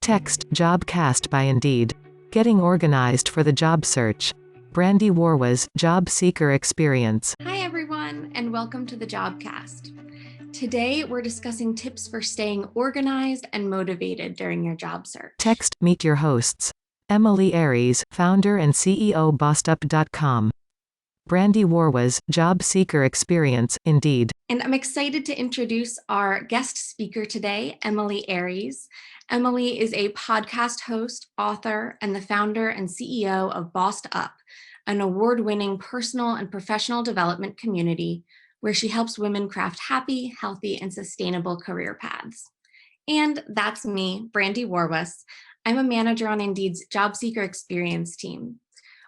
Text, Jobcast by Indeed. Getting organized for the job search. Brandy Warwas, Job Seeker Experience. Hi everyone, and welcome to the Jobcast. Today, we're discussing tips for staying organized and motivated during your job search. Text, meet your hosts. Emily Aries, founder and CEO BossedUp.com. Brandy Warwas, Job Seeker Experience, Indeed. And I'm excited to introduce our guest speaker today, Emily Aries. Emily is a podcast host, author, and the founder and CEO of Bossed Up, an award-winning personal and professional development community where she helps women craft happy, healthy, and sustainable career paths. And that's me, Brandy Warwas. I'm a manager on Indeed's Job Seeker Experience team.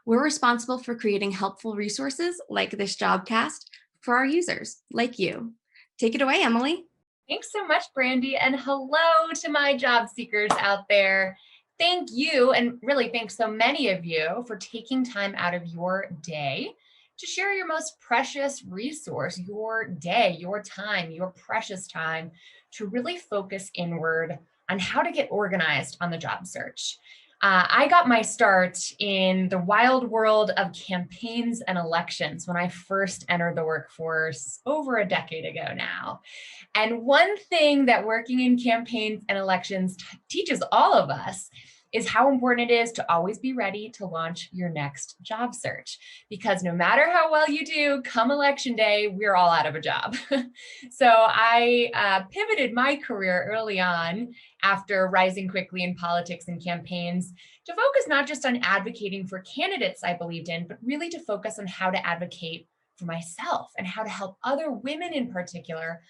We're responsible for creating helpful resources like this Jobcast for our users, like you. Take it away, Emily. Thanks so much, Brandy, and hello to my job seekers out there. Thank you, and really thanks so many of you for taking time out of your day to share your most precious resource, your day, your time, your precious time, to really focus inward on how to get organized on the job search. I got my start in the wild world of campaigns and elections when I first entered the workforce over a decade ago now. And one thing that working in campaigns and elections teaches all of us is how important it is to always be ready to launch your next job search. Because no matter how well you do, come election day, we're all out of a job. So I pivoted my career early on after rising quickly in politics and campaigns to focus not just on advocating for candidates I believed in, but really to focus on how to advocate for myself and how to help other women in particular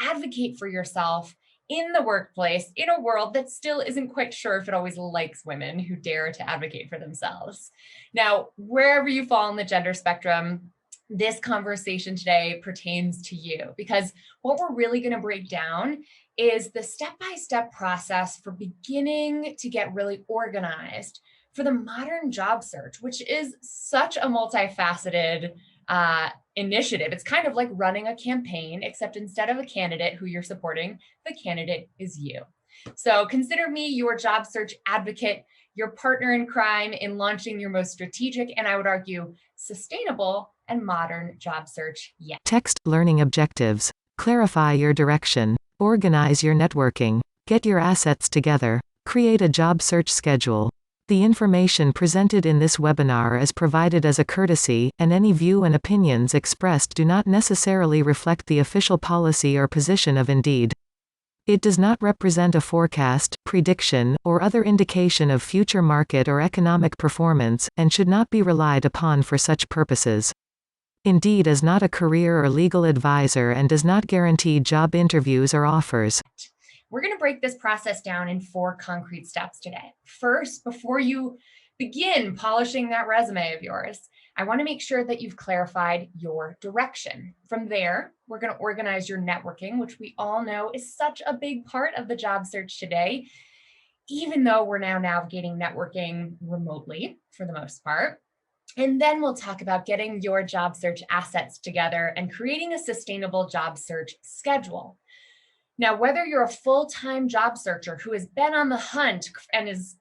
advocate for yourself in the workplace, in a world that still isn't quite sure if it always likes women who dare to advocate for themselves. Now, wherever you fall on the gender spectrum, this conversation today pertains to you, because what we're really going to break down is the step-by-step process for beginning to get really organized for the modern job search, which is such a multifaceted initiative. It's kind of like running a campaign, except instead of a candidate who you're supporting, the candidate is you. So consider me your job search advocate, your partner in crime in launching your most strategic, and I would argue sustainable and modern job search yet. Text, learning objectives. Clarify your direction. Organize your networking. Get your assets together. Create a job search schedule. The information presented in this webinar is provided as a courtesy, and any view and opinions expressed do not necessarily reflect the official policy or position of Indeed. It does not represent a forecast, prediction, or other indication of future market or economic performance, and should not be relied upon for such purposes. Indeed is not a career or legal advisor and does not guarantee job interviews or offers. We're going to break this process down in 4 concrete steps today. First, before you begin polishing that resume of yours, I want to make sure that you've clarified your direction. From there, we're going to organize your networking, which we all know is such a big part of the job search today, even though we're now navigating networking remotely for the most part. And then we'll talk about getting your job search assets together and creating a sustainable job search schedule. Now, whether you're a full-time job searcher who has been on the hunt and is,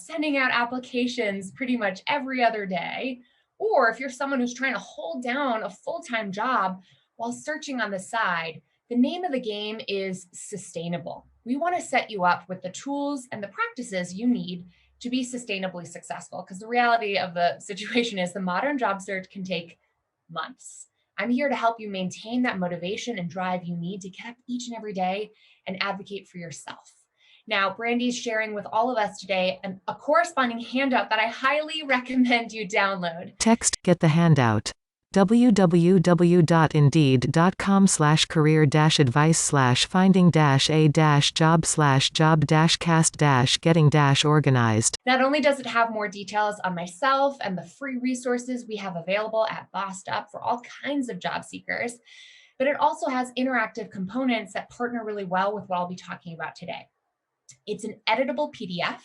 sending out applications pretty much every other day, or if you're someone who's trying to hold down a full-time job while searching on the side, the name of the game is sustainable. We want to set you up with the tools and the practices you need to be sustainably successful, because the reality of the situation is the modern job search can take months. I'm here to help you maintain that motivation and drive you need to get up each and every day and advocate for yourself. Now, Brandy's sharing with all of us today a corresponding handout that I highly recommend you download. Text, get the handout. www.indeed.com/career-advice/finding-a-job/job-cast-getting-organized. Not only does it have more details on myself and the free resources we have available at Bossed Up for all kinds of job seekers, but it also has interactive components that partner really well with what I'll be talking about today. It's an editable PDF.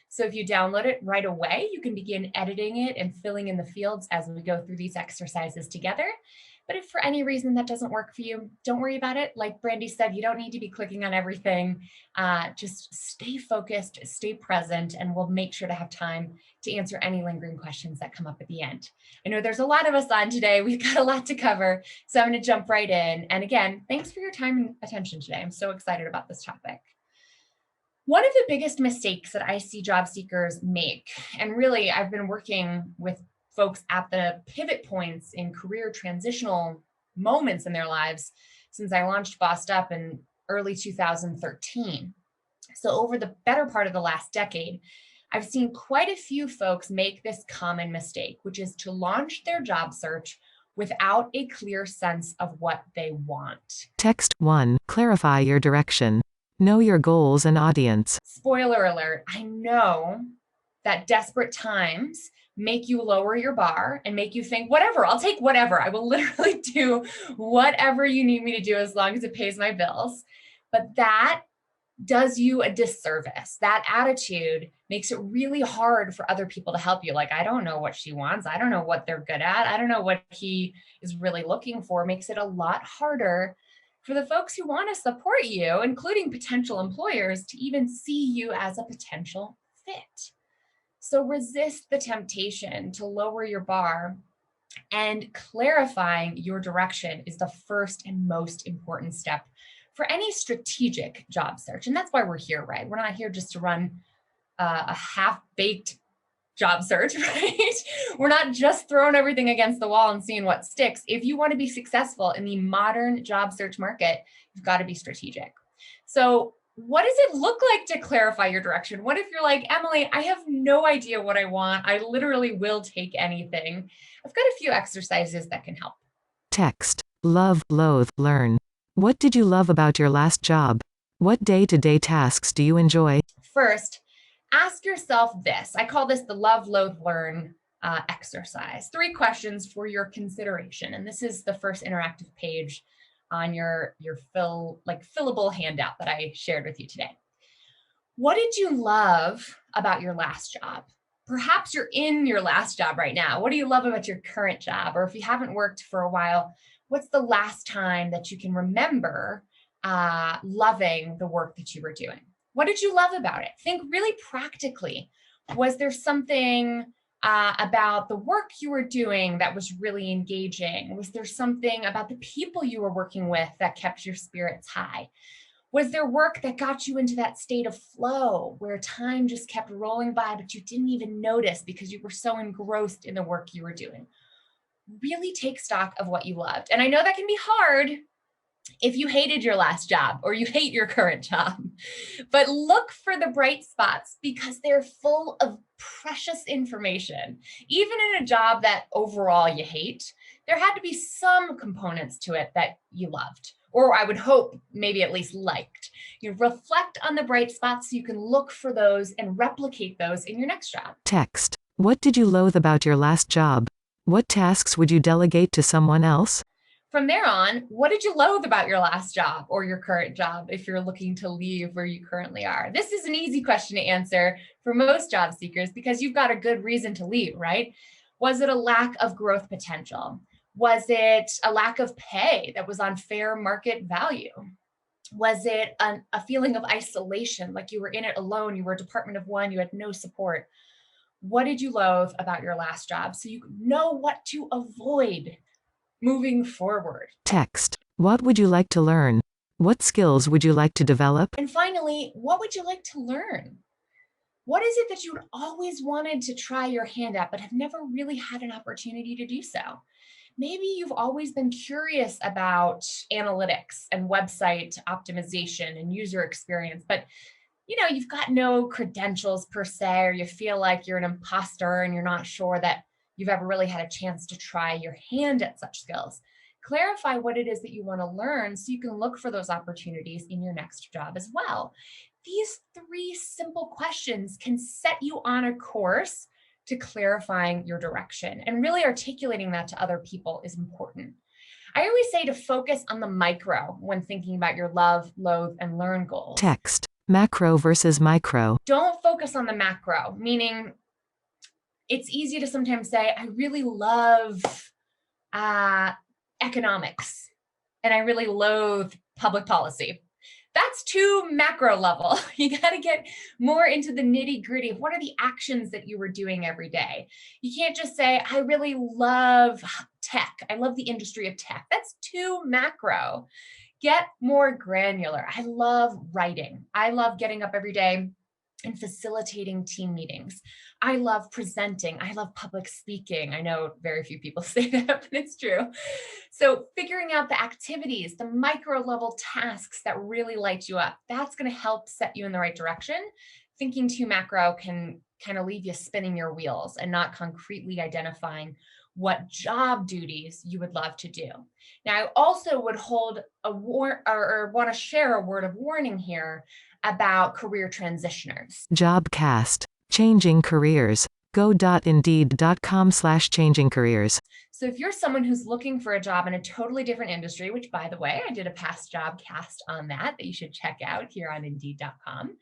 So if you download it right away, you can begin editing it and filling in the fields as we go through these exercises together. But if for any reason that doesn't work for you, don't worry about it. Like Brandy said, you don't need to be clicking on everything. Just stay focused, stay present, and we'll make sure to have time to answer any lingering questions that come up at the end. I know there's a lot of us on today. We've got a lot to cover, so I'm going to jump right in. And again, thanks for your time and attention today. I'm so excited about this topic. One of the biggest mistakes that I see job seekers make, and really I've been working with folks at the pivot points in career transitional moments in their lives since I launched Bossed Up in early 2013. So over the better part of the last decade, I've seen quite a few folks make this common mistake, which is to launch their job search without a clear sense of what they want. Text 1. Clarify your direction. Know your goals and audience. Spoiler alert, I know that desperate times make you lower your bar and make you think, whatever, I'll take whatever. I will literally do whatever you need me to do as long as it pays my bills. But that does you a disservice. That attitude makes it really hard for other people to help you. Like, I don't know what she wants. I don't know what they're good at. I don't know what he is really looking for. Makes it a lot harder for the folks who want to support you, including potential employers, to even see you as a potential fit. So resist the temptation to lower your bar, and clarifying your direction is the first and most important step for any strategic job search. And that's why we're here, right? We're not here just to run a half-baked job search, right? We're not just throwing everything against the wall and seeing what sticks. If you want to be successful in the modern job search market, you've got to be strategic. So what does it look like to clarify your direction? What if you're like, Emily, I have no idea what I want. I literally will take anything. I've got a few exercises that can help. Text. Love, loathe, learn. What did you love about your last job? What day-to-day tasks do you enjoy? First, ask yourself this. I call this the love, loathe, learn exercise. 3 questions for your consideration. And this is the first interactive page on your fillable handout that I shared with you today. What did you love about your last job? Perhaps you're in your last job right now. What do you love about your current job? Or if you haven't worked for a while, what's the last time that you can remember loving the work that you were doing? What did you love about it? Think really practically. Was there something about the work you were doing that was really engaging? Was there something about the people you were working with that kept your spirits high? Was there work that got you into that state of flow where time just kept rolling by, but you didn't even notice because you were so engrossed in the work you were doing? Really take stock of what you loved. And I know that can be hard if you hated your last job or you hate your current job, but look for the bright spots because they're full of precious information. Even in a job that overall you hate, there had to be some components to it that you loved, or I would hope maybe at least liked. You reflect on the bright spots so you can look for those and replicate those in your next job. Text. What did you loathe about your last job? What tasks would you delegate to someone else? From there on, what did you loathe about your last job or your current job if you're looking to leave where you currently are? This is an easy question to answer for most job seekers because you've got a good reason to leave, right? Was it a lack of growth potential? Was it a lack of pay that was on fair market value? Was it a feeling of isolation, like you were in it alone, you were a department of one, you had no support? What did you loathe about your last job so you know what to avoid moving forward? Text. What would you like to learn? What skills would you like to develop? And finally, what would you like to learn? What is it that you've always wanted to try your hand at, but have never really had an opportunity to do so? Maybe you've always been curious about analytics and website optimization and user experience, but you've got no credentials per se, or you feel like you're an imposter and you're not sure that you've ever really had a chance to try your hand at such skills. Clarify what it is that you want to learn so you can look for those opportunities in your next job as well. These 3 simple questions can set you on a course to clarifying your direction, and really articulating that to other people is important. I always say to focus on the micro when thinking about your love, loathe, and learn goals. Text. Macro versus micro. Don't focus on the macro, meaning it's easy to sometimes say, I really love economics, and I really loathe public policy. That's too macro level. You got to get more into the nitty gritty of what are the actions that you were doing every day. You can't just say, I really love tech. I love the industry of tech. That's too macro. Get more granular. I love writing. I love getting up every day and facilitating team meetings. I love presenting. I love public speaking. I know very few people say that, but it's true. So figuring out the activities, the micro level tasks that really light you up, that's going to help set you in the right direction. Thinking too macro can kind of leave you spinning your wheels and not concretely identifying what job duties you would love to do. Now, I also would hold a or want to share a word of warning here about career transitioners. Jobcast. Changing careers. Go.indeed.com/changing careers. So if you're someone who's looking for a job in a totally different industry, which by the way, I did a past Jobcast on that you should check out here on indeed.com.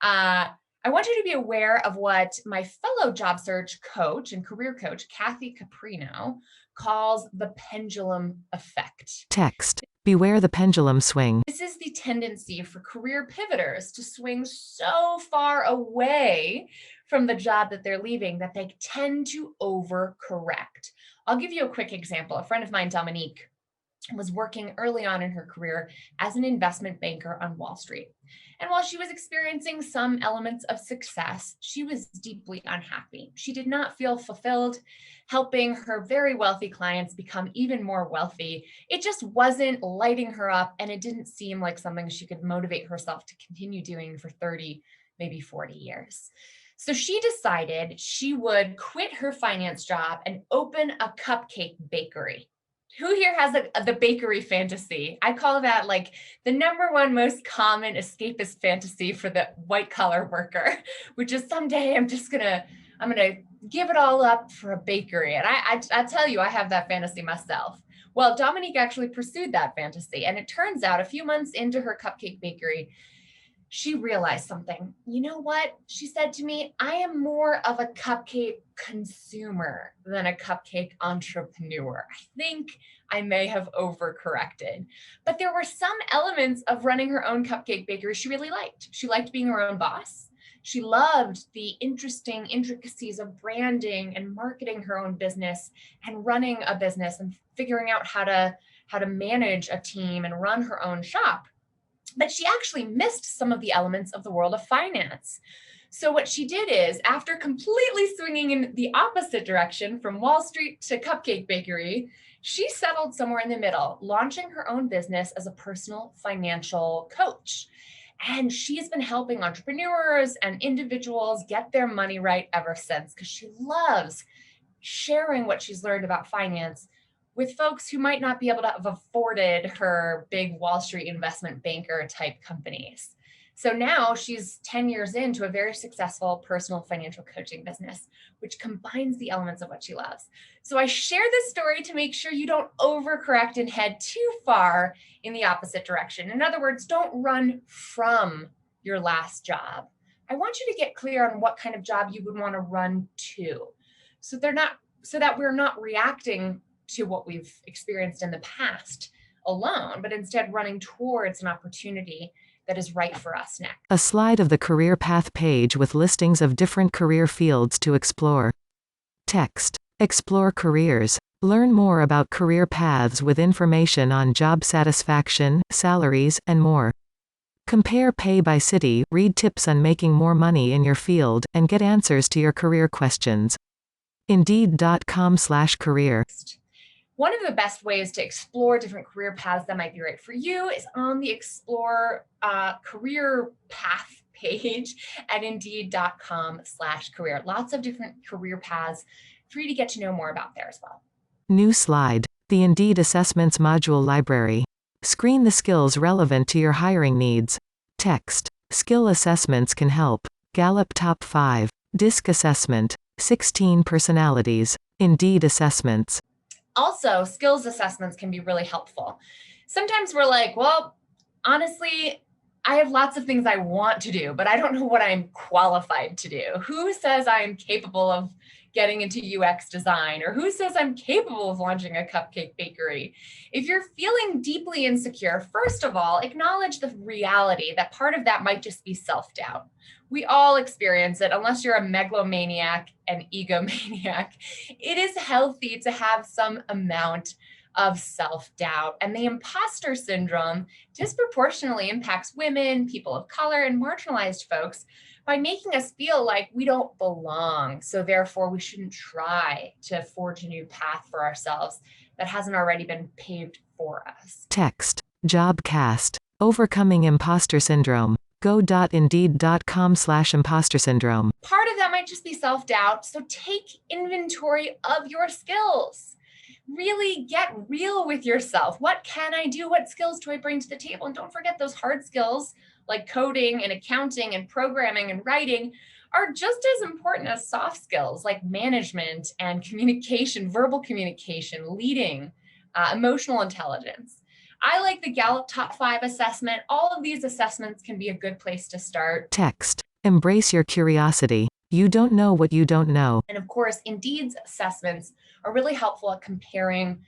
I want you to be aware of what my fellow job search coach and career coach, Kathy Caprino, calls the pendulum effect. Text. Beware the pendulum swing. This is the tendency for career pivoters to swing so far away from the job that they're leaving that they tend to overcorrect. I'll give you a quick example. A friend of mine, Dominique, was working early on in her career as an investment banker on Wall Street. And while she was experiencing some elements of success, she was deeply unhappy. She did not feel fulfilled helping her very wealthy clients become even more wealthy. It just wasn't lighting her up, and it didn't seem like something she could motivate herself to continue doing for 30, maybe 40 years. So she decided she would quit her finance job and open a cupcake bakery. Who here has the bakery fantasy? I call that like the number one most common escapist fantasy for the white collar worker, which is someday I'm gonna give it all up for a bakery. And I tell you, I have that fantasy myself. Well, Dominique actually pursued that fantasy. And it turns out a few months into her cupcake bakery, she realized something. You know what? She said to me, I am more of a cupcake consumer than a cupcake entrepreneur. I think I may have overcorrected. But there were some elements of running her own cupcake bakery she really liked. She liked being her own boss. She loved the interesting intricacies of branding and marketing her own business and running a business and figuring out how to manage a team and run her own shop. But she actually missed some of the elements of the world of finance. So what she did is, after completely swinging in the opposite direction from Wall Street to cupcake bakery, she settled somewhere in the middle, launching her own business as a personal financial coach. And she's been helping entrepreneurs and individuals get their money right ever since, because she loves sharing what she's learned about finance with folks who might not be able to have afforded her big Wall Street investment banker type companies. So now she's 10 years into a very successful personal financial coaching business, which combines the elements of what she loves. So I share this story to make sure you don't overcorrect and head too far in the opposite direction. In other words, don't run from your last job. I want you to get clear on what kind of job you would want to run to. So that we're not reacting to what we've experienced in the past alone, but instead running towards an opportunity that is right for us next. A slide of the career path page with listings of different career fields to explore. Text. Explore careers. Learn more about career paths with information on job satisfaction, salaries, and more. Compare pay by city, read tips on making more money in your field, and get answers to your career questions. Indeed.com/career. One of the best ways to explore different career paths that might be right for you is on the Explore Career Path page at Indeed.com/career. Lots of different career paths for you to get to know more about there as well. New slide. The Indeed Assessments Module Library. Screen the skills relevant to your hiring needs. Text. Skill assessments can help. Gallup Top 5. DISC Assessment. 16 personalities. Indeed Assessments. Also, skills assessments can be really helpful. Sometimes we're like, well, honestly, I have lots of things I want to do, but I don't know what I'm qualified to do. Who says I am capable of getting into UX design, or who says I'm capable of launching a cupcake bakery? If you're feeling deeply insecure, first of all, acknowledge the reality that part of that might just be self-doubt. We all experience it, unless you're a megalomaniac and egomaniac. It is healthy to have some amount of self-doubt, and the imposter syndrome disproportionately impacts women, people of color, and marginalized folks by making us feel like we don't belong. So therefore, we shouldn't try to forge a new path for ourselves that hasn't already been paved for us. Text. Jobcast. Overcoming imposter syndrome. Go.indeed.com/imposter syndrome. Part of that might just be self-doubt. So take inventory of your skills. Really get real with yourself. What can I do? What skills do I bring to the table? And don't forget those hard skills like coding and accounting and programming and writing are just as important as soft skills like management and communication, verbal communication, leading, emotional intelligence. I like the Gallup Top 5 assessment. All of these assessments can be a good place to start. Text. Embrace your curiosity. You don't know what you don't know. And of course, Indeed's assessments are really helpful at comparing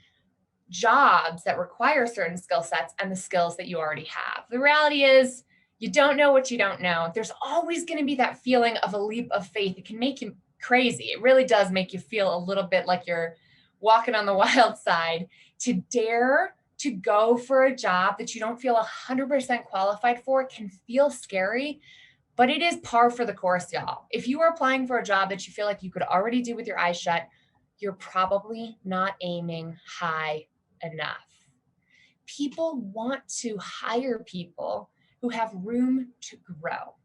jobs that require certain skill sets and the skills that you already have. The reality is, you don't know what you don't know. There's always going to be that feeling of a leap of faith. It can make you crazy. It really does make you feel a little bit like you're walking on the wild side. To dare to go for a job that you don't feel 100% qualified for can feel scary, but it is par for the course, y'all. If you are applying for a job that you feel like you could already do with your eyes shut, you're probably not aiming high enough. People want to hire people who have room to grow.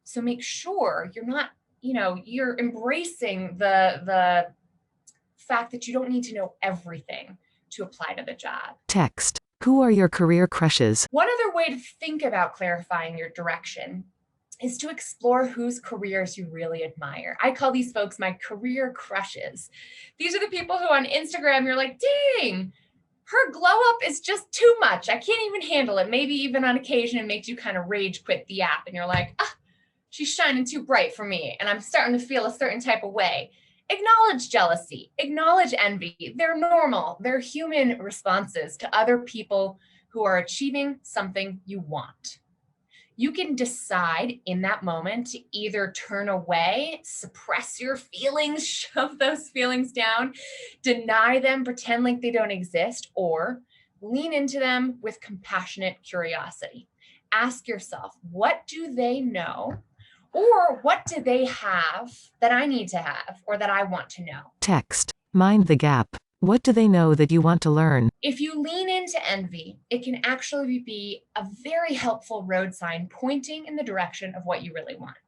So make sure you're not, you're embracing the fact that you don't need to know everything to apply to the job. Text. Who are your career crushes? One other way to think about clarifying your direction is to explore whose careers you really admire. I call these folks my career crushes. These are the people who on Instagram, you're like, dang, her glow up is just too much. I can't even handle it. Maybe even on occasion, it makes you kind of rage quit the app. And you're like, she's shining too bright for me. And I'm starting to feel a certain type of way. Acknowledge jealousy, acknowledge envy. They're normal. They're human responses to other people who are achieving something you want. You can decide in that moment to either turn away, suppress your feelings, shove those feelings down, deny them, pretend like they don't exist, or lean into them with compassionate curiosity. Ask yourself, what do they know? Or what do they have that I need to have or that I want to know? Text. Mind the gap. What do they know that you want to learn? If you lean into envy, it can actually be a very helpful road sign pointing in the direction of what you really want.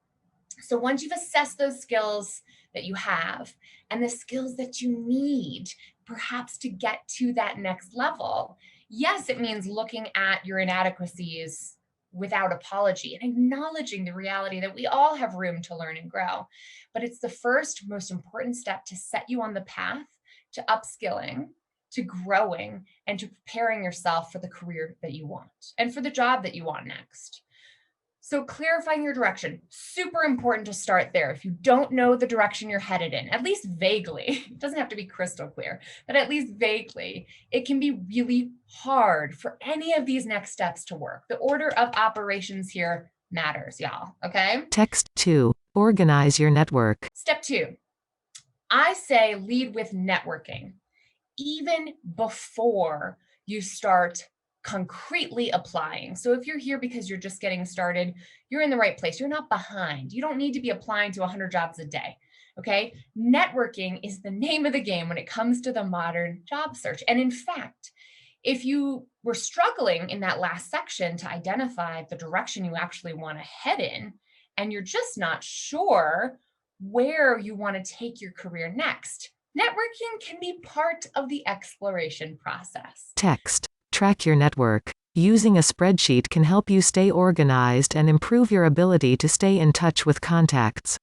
So once you've assessed those skills that you have and the skills that you need, perhaps to get to that next level, yes, it means looking at your inadequacies without apology and acknowledging the reality that we all have room to learn and grow. But it's the first most important step to set you on the path to upskilling, to growing, and to preparing yourself for the career that you want and for the job that you want next. So clarifying your direction, super important to start there. If you don't know the direction you're headed in, at least vaguely, it doesn't have to be crystal clear, but at least vaguely, it can be really hard for any of these next steps to work. The order of operations here matters, y'all, okay? Text 2. Organize your network. Step 2, I say lead with networking, even before you start concretely applying. So if you're here because you're just getting started, you're in the right place. You're not behind. You don't need to be applying to 100 jobs a day. Okay. Networking is the name of the game when it comes to the modern job search. And in fact, if you were struggling in that last section to identify the direction you actually want to head in, and you're just not sure where you want to take your career next, networking can be part of the exploration process. Text. Track your network. Using a spreadsheet can help you stay organized and improve your ability to stay in touch with contacts.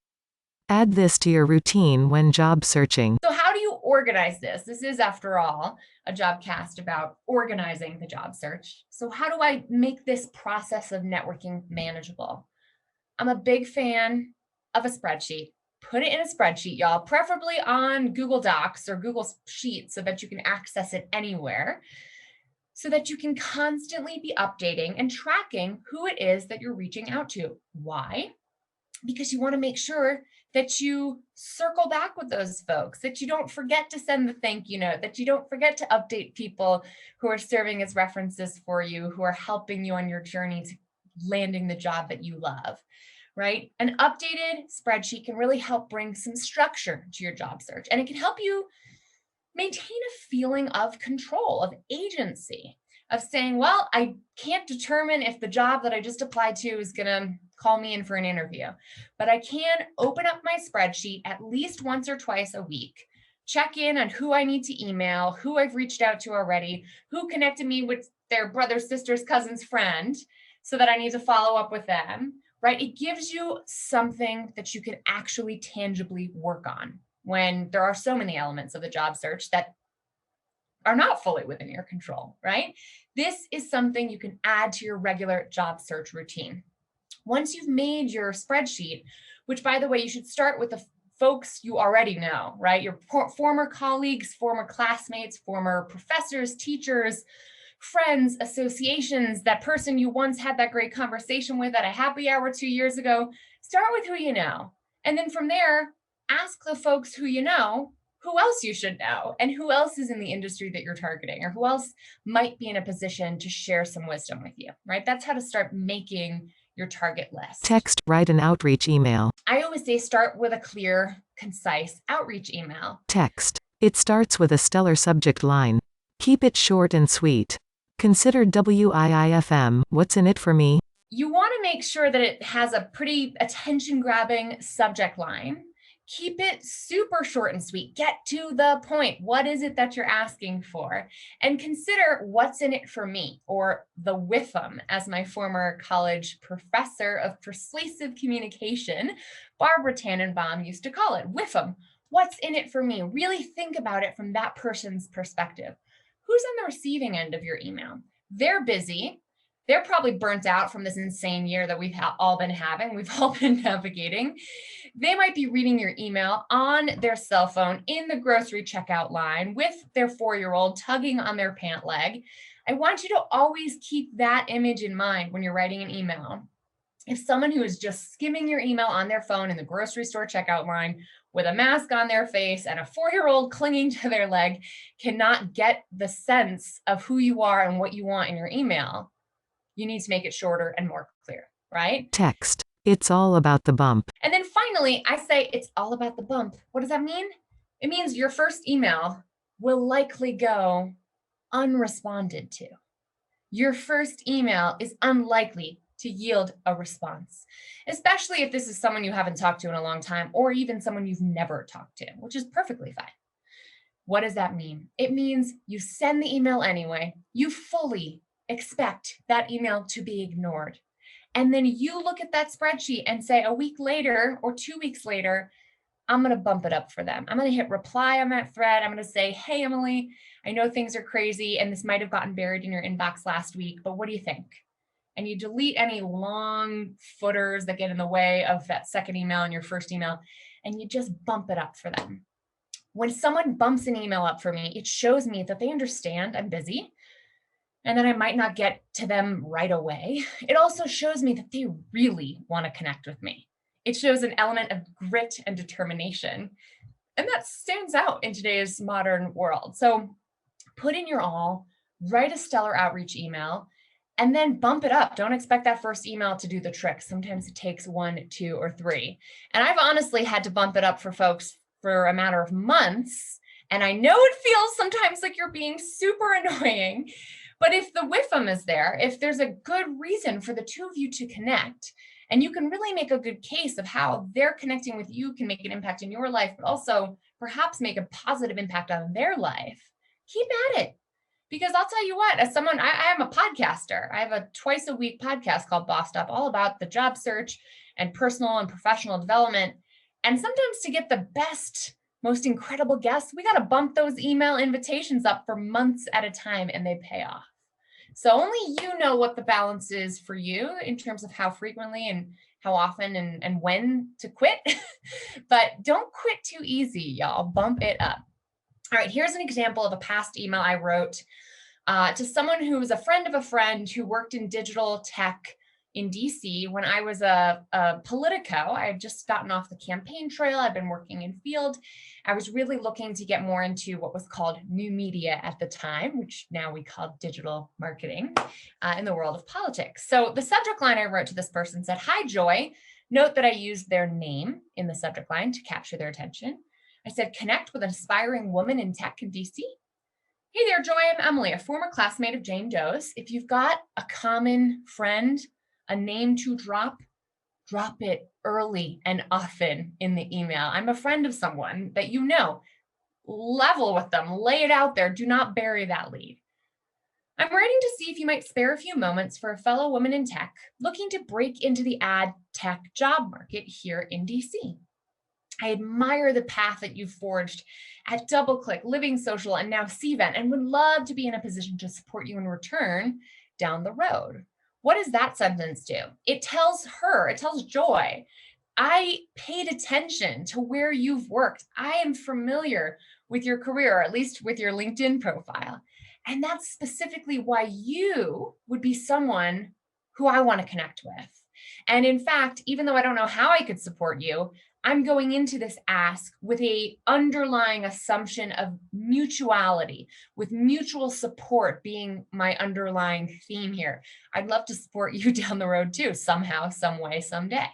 Add this to your routine when job searching. So how do you organize this. This is, after all, a jobcast about organizing the job search. So how do I make this process of networking manageable? I'm a big fan of a spreadsheet. Put it in a spreadsheet, y'all, preferably on Google Docs or Google Sheets so that you can access it anywhere, so that you can constantly be updating and tracking who it is that you're reaching out to. Why? Because you want to make sure that you circle back with those folks, that you don't forget to send the thank you note, that you don't forget to update people who are serving as references for you, who are helping you on your journey to landing the job that you love, right? An updated spreadsheet can really help bring some structure to your job search, and it can help you maintain a feeling of control, of agency, of saying, well, I can't determine if the job that I just applied to is going to call me in for an interview, but I can open up my spreadsheet at least once or twice a week, check in on who I need to email, who I've reached out to already, who connected me with their brother, sister's, cousin's friend, so that I need to follow up with them, right? It gives you something that you can actually tangibly work on when there are so many elements of the job search that are not fully within your control, right? This is something you can add to your regular job search routine. Once you've made your spreadsheet, which, by the way, you should start with the folks you already know, right? Your former colleagues, former classmates, former professors, teachers, friends, associations, that person you once had that great conversation with at a happy hour 2 years ago. Start with who you know. And then from there, ask the folks who you know who else you should know and who else is in the industry that you're targeting, or who else might be in a position to share some wisdom with you, right? That's how to start making your target list. Text, write an outreach email. I always say start with a clear, concise outreach email. Text. It starts with a stellar subject line. Keep it short and sweet. Consider WIIFM, what's in it for me? You want to make sure that it has a pretty attention-grabbing subject line. Keep it super short and sweet. Get to the point. What is it that you're asking for? And consider what's in it for me, or the WIFM, as my former college professor of persuasive communication, Barbara Tannenbaum, used to call it. WIFM. What's in it for me? Really think about it from that person's perspective. Who's on the receiving end of your email? They're busy. They're probably burnt out from this insane year that we've all been having. We've all been navigating. They might be reading your email on their cell phone in the grocery checkout line with their 4-year-old tugging on their pant leg. I want you to always keep that image in mind when you're writing an email. If someone who is just skimming your email on their phone in the grocery store checkout line with a mask on their face and a 4-year-old clinging to their leg cannot get the sense of who you are and what you want in your email, you need to make it shorter and more clear, right? Text. It's all about the bump. And then finally, I say it's all about the bump. What does that mean? It means your first email will likely go unresponded to. Your first email is unlikely to yield a response, especially if this is someone you haven't talked to in a long time, or even someone you've never talked to, which is perfectly fine. What does that mean? It means you send the email anyway. You fully expect that email to be ignored. And then you look at that spreadsheet and say a week later or 2 weeks later, I'm going to bump it up for them. I'm going to hit reply on that thread. I'm going to say, hey, Emily, I know things are crazy and this might have gotten buried in your inbox last week, but what do you think? And you delete any long footers that get in the way of that second email and your first email, and you just bump it up for them. When someone bumps an email up for me, it shows me that they understand I'm busy and that I might not get to them right away. It also shows me that they really want to connect with me. It shows an element of grit and determination. And that stands out in today's modern world. So put in your all, write a stellar outreach email, and then bump it up. Don't expect that first email to do the trick. Sometimes it takes 1, 2, or 3. And I've honestly had to bump it up for folks for a matter of months. And I know it feels sometimes like you're being super annoying. But if the WIFM is there, if there's a good reason for the two of you to connect, and you can really make a good case of how they're connecting with you can make an impact in your life, but also perhaps make a positive impact on their life, keep at it. Because I'll tell you what, as someone, I am a podcaster. I have a twice a week podcast called Bossed Up, all about the job search and personal and professional development. And sometimes to get the best most incredible guests, we got to bump those email invitations up for months at a time, and they pay off. So only you know what the balance is for you in terms of how frequently and how often and when to quit. But don't quit too easy, y'all. Bump it up. All right, here's an example of a past email I wrote to someone who was a friend of a friend who worked in digital tech in DC when I was a Politico. I had just gotten off the campaign trail. I'd been working in field. I was really looking to get more into what was called new media at the time, which now we call digital marketing in the world of politics. So the subject line I wrote to this person said, "Hi, Joy." Note that I used their name in the subject line to capture their attention. I said, "Connect with an aspiring woman in tech in DC. Hey there, Joy. I'm Emily, a former classmate of Jane Doe's. If you've got a common friend, a name to drop it early and often in the email. I'm a friend of someone that you know. Level with them, lay it out there. Do not bury that lead. I'm writing to see if you might spare a few moments for a fellow woman in tech looking to break into the ad tech job market here in DC. I admire the path that you've forged at DoubleClick, Living Social, and now Cvent, and would love to be in a position to support you in return down the road." What does that sentence do? It tells Joy, I paid attention to where you've worked. I am familiar with your career, or at least with your LinkedIn profile. And that's specifically why you would be someone who I want to connect with. And in fact, even though I don't know how I could support you, I'm going into this ask with a underlying assumption of mutuality, with mutual support being my underlying theme here. I'd love to support you down the road too, somehow, some way, someday.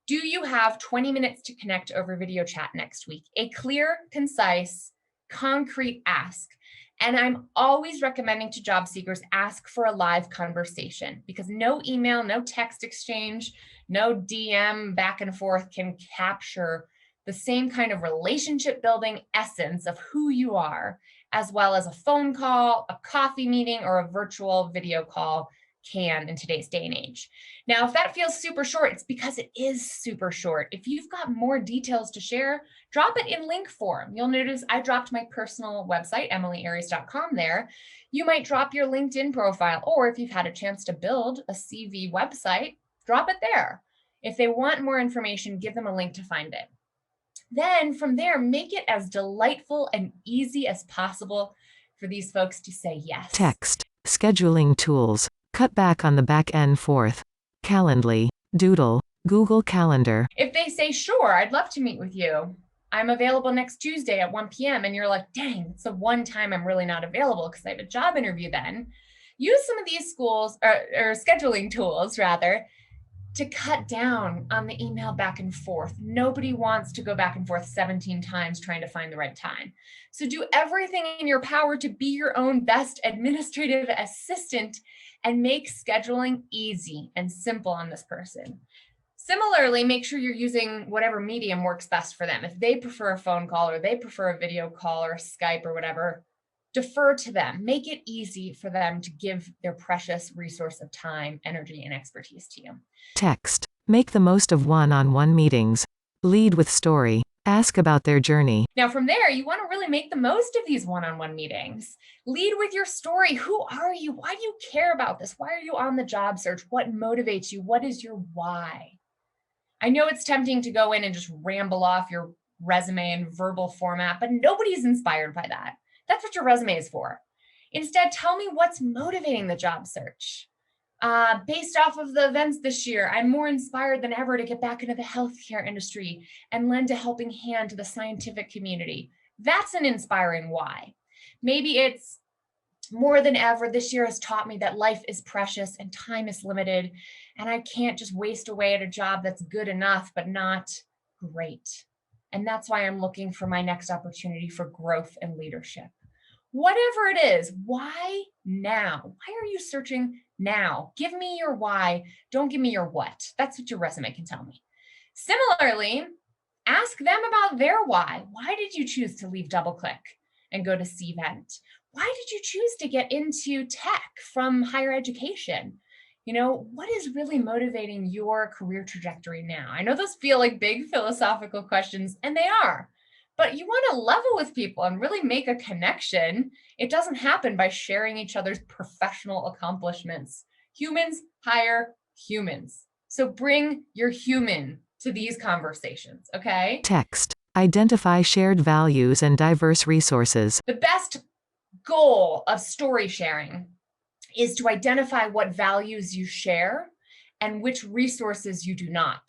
Do you have 20 minutes to connect over video chat next week? A clear, concise, concrete ask. And I'm always recommending to job seekers ask for a live conversation, because no email, no text exchange, no DM back and forth can capture the same kind of relationship building essence of who you are, as well as a phone call, a coffee meeting, or a virtual video call can in today's day and age. Now, if that feels super short, it's because it is super short. If you've got more details to share, drop it in link form. You'll notice I dropped my personal website, emilyaries.com there. You might drop your LinkedIn profile, or if you've had a chance to build a CV website, drop it there. If they want more information, give them a link to find it. Then from there, make it as delightful and easy as possible for these folks to say yes. Text. Scheduling tools. Cut back on the back and forth. Calendly. Doodle. Google Calendar. If they say, "Sure, I'd love to meet with you. I'm available next Tuesday at 1 p.m. And you're like, "Dang, it's the one time I'm really not available because I have a job interview then." Use some of these schools or scheduling tools rather to cut down on the email back and forth. Nobody wants to go back and forth 17 times trying to find the right time. So do everything in your power to be your own best administrative assistant and make scheduling easy and simple on this person. Similarly, make sure you're using whatever medium works best for them. If they prefer a phone call or they prefer a video call or Skype or whatever, defer to them. Make it easy for them to give their precious resource of time, energy, and expertise to you. Text. Make the most of one-on-one meetings. Lead with story. Ask about their journey. Now from there, you want to really make the most of these one-on-one meetings. Lead with your story. Who are you? Why do you care about this? Why are you on the job search? What motivates you? What is your why? I know it's tempting to go in and just ramble off your resume in verbal format, but nobody's inspired by that. That's what your resume is for. Instead, tell me what's motivating the job search. Based off of the events this year, I'm more inspired than ever to get back into the healthcare industry and lend a helping hand to the scientific community. That's an inspiring why. Maybe it's more than ever, this year has taught me that life is precious and time is limited, and I can't just waste away at a job that's good enough, but not great. And that's why I'm looking for my next opportunity for growth and leadership. Whatever it is, why now? Why are you searching now? Give me your why. Don't give me your what. That's what your resume can tell me. Similarly, ask them about their why. Why did you choose to leave DoubleClick and go to Cvent? Why did you choose to get into tech from higher education? You know, what is really motivating your career trajectory now? I know those feel like big philosophical questions, and they are, but you want to level with people and really make a connection. It doesn't happen by sharing each other's professional accomplishments. Humans hire humans. So bring your human to these conversations, okay? Text. Identify shared values and diverse resources. The best goal of story sharing is to identify what values you share and which resources you do not.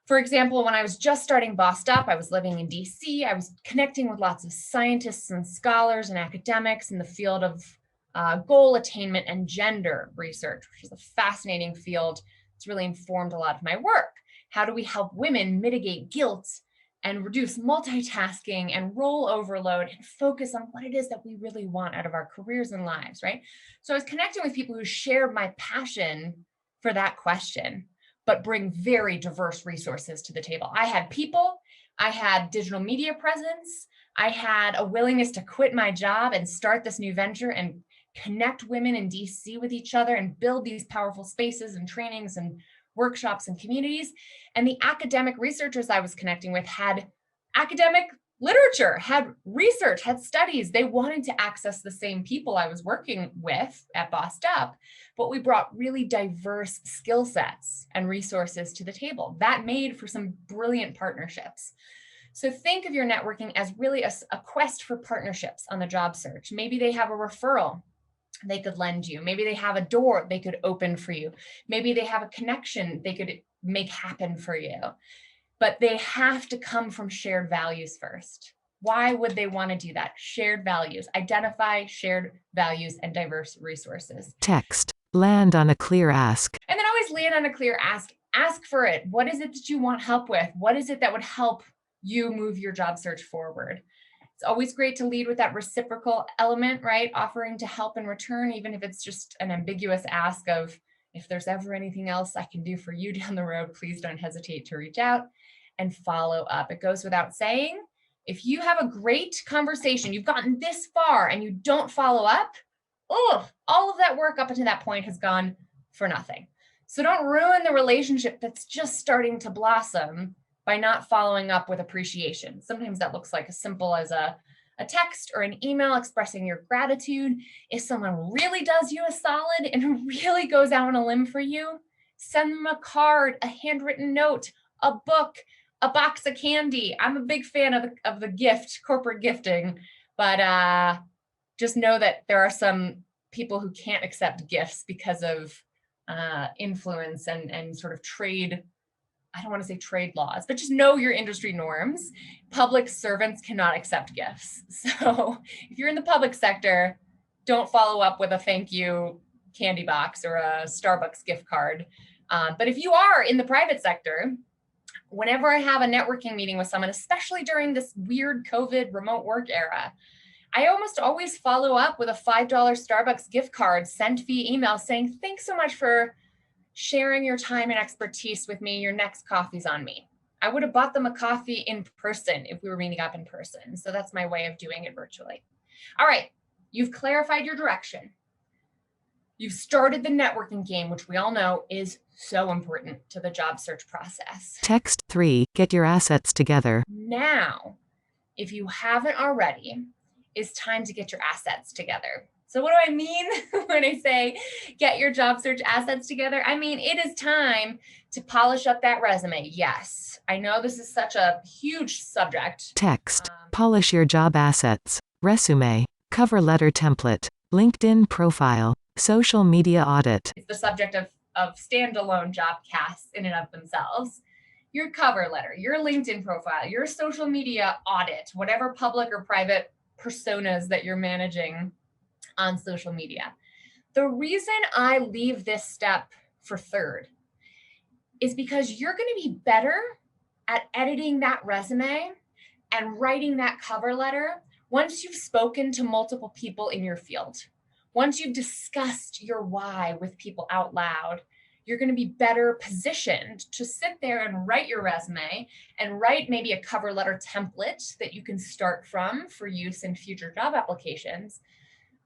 For example, when I was just starting Bossed Up, I was living in DC. I was connecting with lots of scientists and scholars and academics in the field of goal attainment and gender research, which is a fascinating field. It's really informed a lot of my work. How do we help women mitigate guilt and reduce multitasking and role overload and focus on what it is that we really want out of our careers and lives, right? So I was connecting with people who shared my passion for that question, but bring very diverse resources to the table. I had people, I had digital media presence, I had a willingness to quit my job and start this new venture and connect women in DC with each other and build these powerful spaces and trainings and workshops and communities. And the academic researchers I was connecting with had academic literature, had research, had studies. They wanted to access the same people I was working with at Bossed Up, but we brought really diverse skill sets and resources to the table. That made for some brilliant partnerships. So think of your networking as really a quest for partnerships on the job search. Maybe they have a referral they could lend you. Maybe they have a door they could open for you. Maybe they have a connection they could make happen for you. But they have to come from shared values first. Why would they want to do that? Shared values. Identify shared values and diverse resources. Text. Land on a clear ask. And then always land on a clear ask. Ask for it. What is it that you want help with? What is it that would help you move your job search forward? It's always great to lead with that reciprocal element, right? Offering to help in return, even if it's just an ambiguous ask of, if there's ever anything else I can do for you down the road, please don't hesitate to reach out and follow up. It goes without saying, if you have a great conversation, you've gotten this far and you don't follow up, all of that work up until that point has gone for nothing. So don't ruin the relationship that's just starting to blossom by not following up with appreciation. Sometimes that looks like as simple as a text or an email expressing your gratitude. If someone really does you a solid and really goes out on a limb for you, send them a card, a handwritten note, a book, a box of candy. I'm a big fan of the gift, corporate gifting, but just know that there are some people who can't accept gifts because of influence and sort of trade. I don't want to say trade laws, but just know your industry norms. Public servants cannot accept gifts. So if you're in the public sector, don't follow up with a thank you candy box or a Starbucks gift card. But if you are in the private sector, whenever I have a networking meeting with someone, especially during this weird COVID remote work era, I almost always follow up with a $5 Starbucks gift card sent via email saying, thanks so much for sharing your time and expertise with me. Your next coffee's on me. I would have bought them a coffee in person if we were meeting up in person. So that's my way of doing it virtually. All right, you've clarified your direction. You've started the networking game, which we all know is so important to the job search process. Text 3. Get your assets together. Now, if you haven't already, it's time to get your assets together. So what do I mean when I say get your job search assets together? I mean, it is time to polish up that resume. Yes, I know this is such a huge subject. Text. Polish your job assets. Resume. Cover letter template. LinkedIn profile. Social media audit. It's the subject of standalone job casts in and of themselves. Your cover letter, your LinkedIn profile, your social media audit, whatever public or private personas that you're managing on social media. The reason I leave this step for third is because you're going to be better at editing that resume and writing that cover letter once you've spoken to multiple people in your field. Once you've discussed your why with people out loud, you're going to be better positioned to sit there and write your resume and write maybe a cover letter template that you can start from for use in future job applications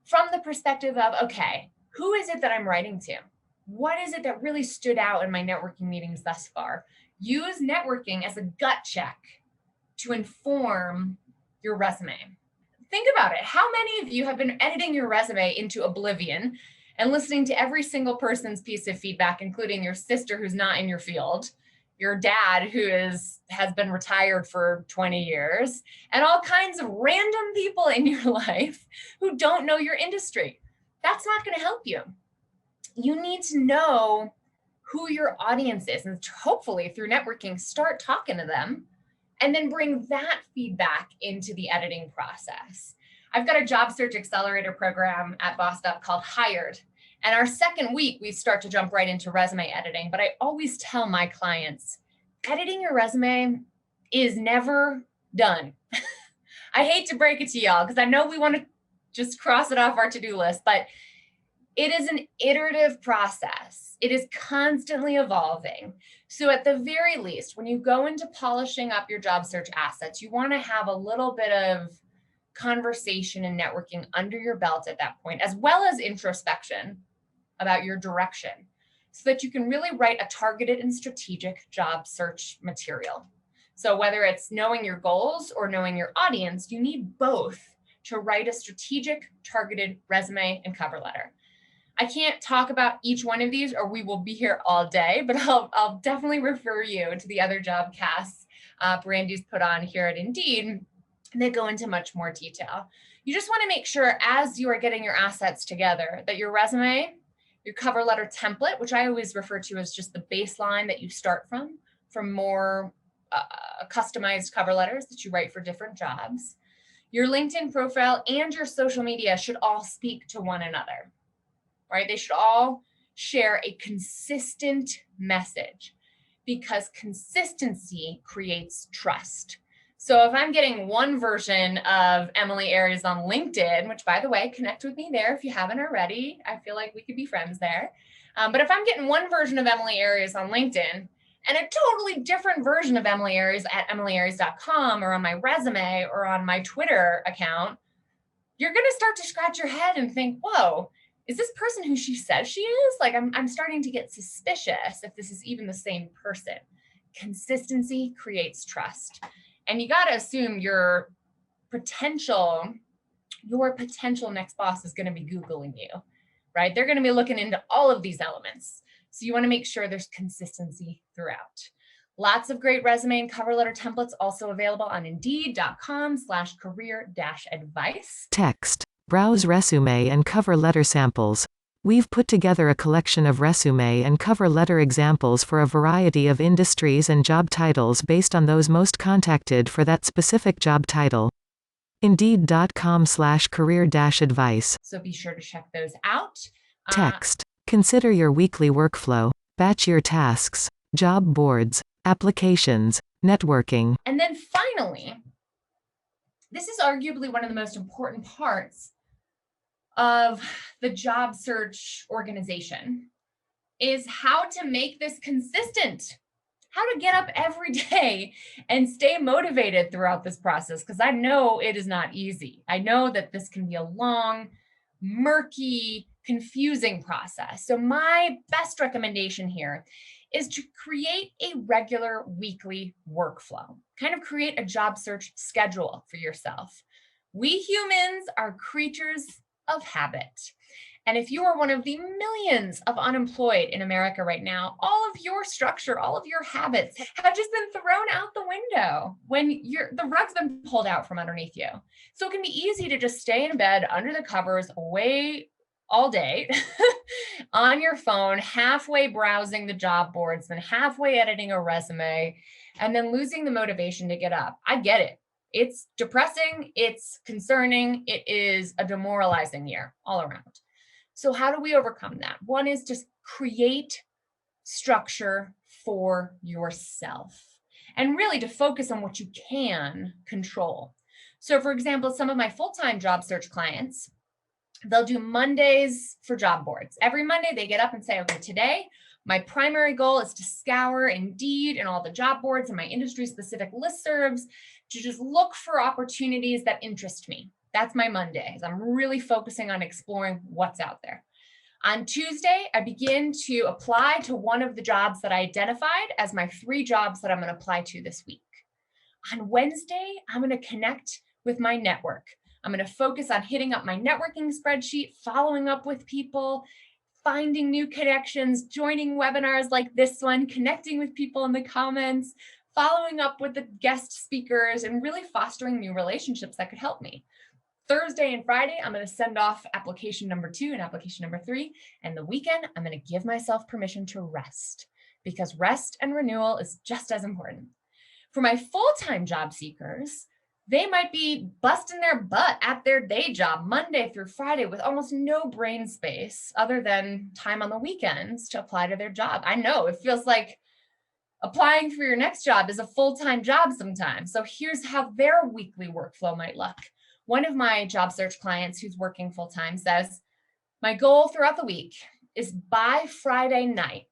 from the perspective of, okay, who is it that I'm writing to? What is it that really stood out in my networking meetings thus far? Use networking as a gut check to inform your resume. Think about it. How many of you have been editing your resume into oblivion and listening to every single person's piece of feedback, including your sister who's not in your field, your dad who has been retired for 20 years, and all kinds of random people in your life who don't know your industry? That's not going to help you. You need to know who your audience is, and hopefully through networking, start talking to them and then bring that feedback into the editing process. I've got a job search accelerator program at Bossed Up called Hired. And our second week, we start to jump right into resume editing. But I always tell my clients, editing your resume is never done. I hate to break it to y'all, because I know we want to just cross it off our to-do list, but it is an iterative process. It is constantly evolving. So at the very least, when you go into polishing up your job search assets, you want to have a little bit of conversation and networking under your belt at that point, as well as introspection about your direction, so that you can really write a targeted and strategic job search material. So whether it's knowing your goals or knowing your audience, you need both to write a strategic, targeted resume and cover letter. I can't talk about each one of these or we will be here all day, but I'll definitely refer you to the other job casts Brandy's put on here at Indeed that go into much more detail. You just want to make sure as you are getting your assets together that your resume, your cover letter template, which I always refer to as just the baseline that you start from more customized cover letters that you write for different jobs, your LinkedIn profile and your social media should all speak to one another. Right? They should all share a consistent message, because consistency creates trust. So if I'm getting one version of Emily Aries on LinkedIn, which by the way, connect with me there if you haven't already, I feel like we could be friends there. But if I'm getting one version of Emily Aries on LinkedIn and a totally different version of Emily Aries at emilyaries.com or on my resume or on my Twitter account, you're going to start to scratch your head and think, whoa, is this person who she says she is? Like, I'm starting to get suspicious if this is even the same person. Consistency creates trust. And you got to assume your potential next boss is going to be Googling you, right? They're going to be looking into all of these elements. So you want to make sure there's consistency throughout. Lots of great resume and cover letter templates also available on indeed.com/career-advice. Text. Browse resume and cover letter samples. We've put together a collection of resume and cover letter examples for a variety of industries and job titles based on those most contacted for that specific job title. Indeed.com/career-advice. So be sure to check those out. Text. Consider your weekly workflow. Batch your tasks. Job boards. Applications. Networking. And then finally, this is arguably one of the most important parts of the job search organization, is how to make this consistent, how to get up every day and stay motivated throughout this process, because I know it is not easy. I know that this can be a long, murky, confusing process. So my best recommendation here is to create a regular weekly workflow, kind of create a job search schedule for yourself. We humans are creatures of habit. And if you are one of the millions of unemployed in America right now, all of your structure, all of your habits have just been thrown out the window when the rug's been pulled out from underneath you. So it can be easy to just stay in bed under the covers away all day on your phone, halfway browsing the job boards, then halfway editing a resume, and then losing the motivation to get up. I get it. It's depressing. It's concerning. It is a demoralizing year all around. So how do we overcome that? One is just create structure for yourself and really to focus on what you can control. So for example, some of my full-time job search clients, they'll do Mondays for job boards. Every Monday they get up and say, okay, today my primary goal is to scour Indeed and all the job boards and my industry-specific listservs to just look for opportunities that interest me. That's my Mondays. I'm really focusing on exploring what's out there. On Tuesday, I begin to apply to one of the jobs that I identified as my 3 jobs that I'm going to apply to this week. On Wednesday, I'm going to connect with my network. I'm going to focus on hitting up my networking spreadsheet, following up with people, finding new connections, joining webinars like this one, connecting with people in the comments, following up with the guest speakers, and really fostering new relationships that could help me. Thursday and Friday, I'm going to send off application number 2 and application number 3. And the weekend, I'm going to give myself permission to rest, because rest and renewal is just as important. For my full-time job seekers, they might be busting their butt at their day job Monday through Friday with almost no brain space other than time on the weekends to apply to their job. I know it feels like applying for your next job is a full-time job sometimes. So here's how their weekly workflow might look. One of my job search clients who's working full-time says, my goal throughout the week is by Friday night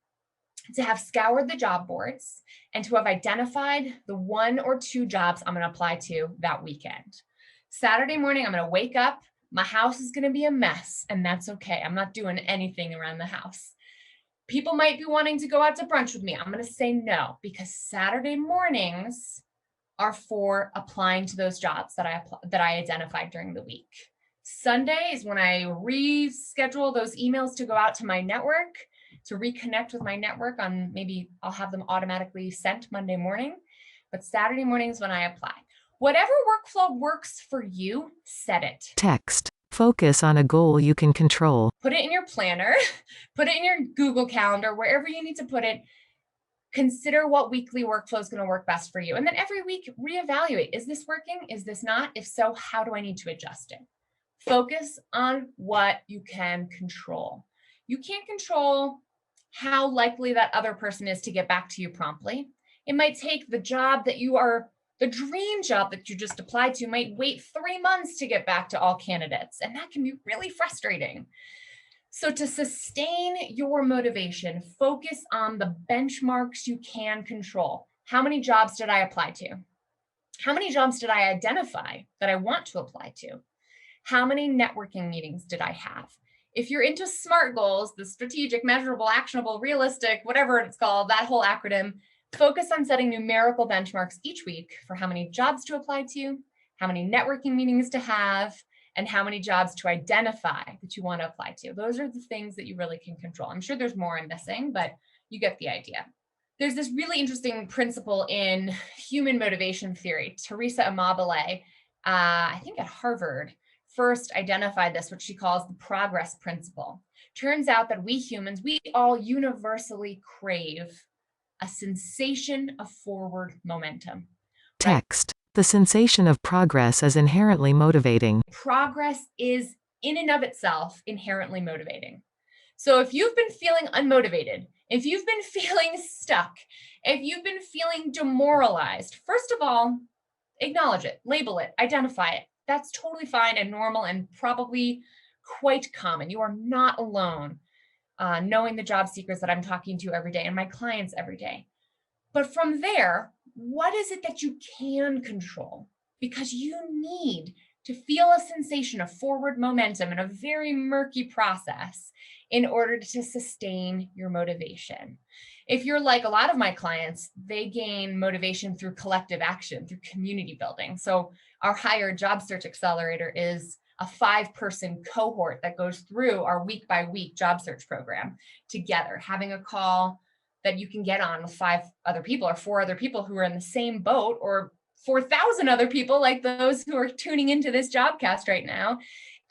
to have scoured the job boards and to have identified the 1 or 2 jobs I'm going to apply to that weekend. Saturday morning, I'm going to wake up. My house is going to be a mess, and that's okay. I'm not doing anything around the house. People might be wanting to go out to brunch with me. I'm going to say no, because Saturday mornings are for applying to those jobs that I identified during the week. Sunday is when I reschedule those emails to go out to my network, to reconnect with my network on, maybe I'll have them automatically sent Monday morning, but Saturday morning is when I apply. Whatever workflow works for you, set it. Text. Focus on a goal you can control. Put it in your planner, put it in your Google Calendar, wherever you need to put it. Consider what weekly workflow is going to work best for you. And then every week, reevaluate. Is this working? Is this not? If so, how do I need to adjust it? Focus on what you can control. You can't control how likely that other person is to get back to you promptly. It might take the dream job that you just applied to might wait 3 months to get back to all candidates. And that can be really frustrating. So to sustain your motivation, focus on the benchmarks you can control. How many jobs did I apply to? How many jobs did I identify that I want to apply to? How many networking meetings did I have? If you're into SMART goals, the strategic, measurable, actionable, realistic, whatever it's called, that whole acronym, focus on setting numerical benchmarks each week for how many jobs to apply to, how many networking meetings to have, and how many jobs to identify that you want to apply to. Those are the things that you really can control. I'm sure there's more I'm missing, but you get the idea. There's this really interesting principle in human motivation theory. Teresa Amabile, I think at Harvard, first identified this, what she calls the progress principle. Turns out that we humans, we all universally crave a sensation of forward momentum. Text. The sensation of progress is inherently motivating. Progress is in and of itself inherently motivating. So if you've been feeling unmotivated, if you've been feeling stuck, if you've been feeling demoralized, first of all, acknowledge it, label it, identify it. That's totally fine and normal and probably quite common. You are not alone knowing the job seekers that I'm talking to every day and my clients every day. But from there, what is it that you can control? Because you need to feel a sensation of forward momentum in a very murky process in order to sustain your motivation. If you're like a lot of my clients, they gain motivation through collective action, through community building. So our Hire Job Search Accelerator is a 5-person cohort that goes through our week-by-week job search program together, having a call that you can get on with 5 other people or 4 other people who are in the same boat, or 4,000 other people like those who are tuning into this Jobcast right now,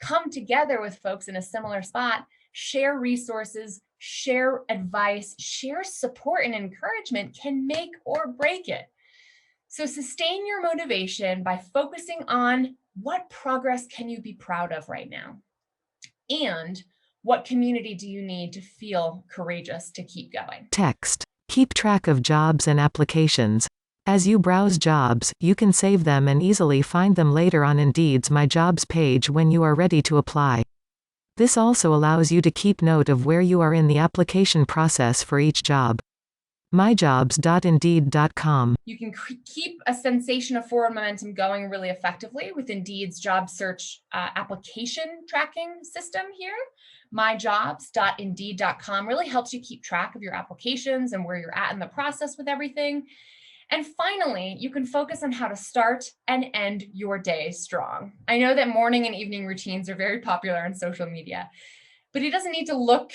come together with folks in a similar spot, share resources, share advice, share support and encouragement can make or break it. So sustain your motivation by focusing on what progress can you be proud of right now? And what community do you need to feel courageous to keep going? Text. Keep track of jobs and applications. As you browse jobs, you can save them and easily find them later on Indeed's My Jobs page when you are ready to apply. This also allows you to keep note of where you are in the application process for each job. myjobs.indeed.com. You can keep a sensation of forward momentum going really effectively with Indeed's job search application tracking system here. myjobs.indeed.com really helps you keep track of your applications and where you're at in the process with everything. And finally, you can focus on how to start and end your day strong. I know that morning and evening routines are very popular on social media, but it doesn't need to look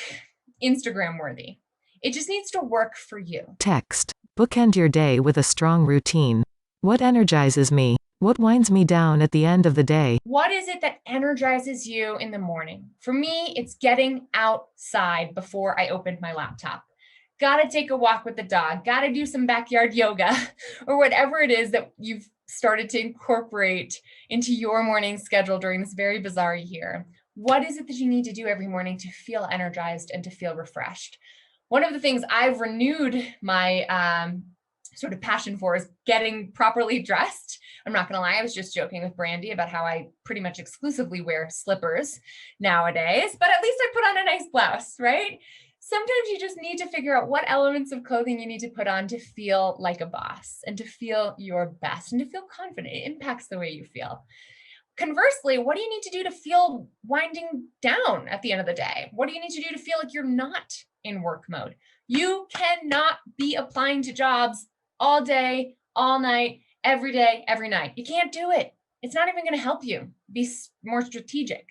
Instagram worthy. It just needs to work for you. Text. Bookend your day with a strong routine. What energizes me? What winds me down at the end of the day? What is it that energizes you in the morning? For me, it's getting outside before I open my laptop. Got to take a walk with the dog, got to do some backyard yoga, or whatever it is that you've started to incorporate into your morning schedule during this very bizarre year. What is it that you need to do every morning to feel energized and to feel refreshed? One of the things I've renewed my sort of passion for is getting properly dressed. I'm not going to lie, I was just joking with Brandy about how I pretty much exclusively wear slippers nowadays, but at least I put on a nice blouse, right? Sometimes you just need to figure out what elements of clothing you need to put on to feel like a boss and to feel your best and to feel confident. It impacts the way you feel. Conversely, what do you need to do to feel winding down at the end of the day? What do you need to do to feel like you're not in work mode? You cannot be applying to jobs all day, all night, every day, every night. You can't do it. It's not even going to help you. Be more strategic.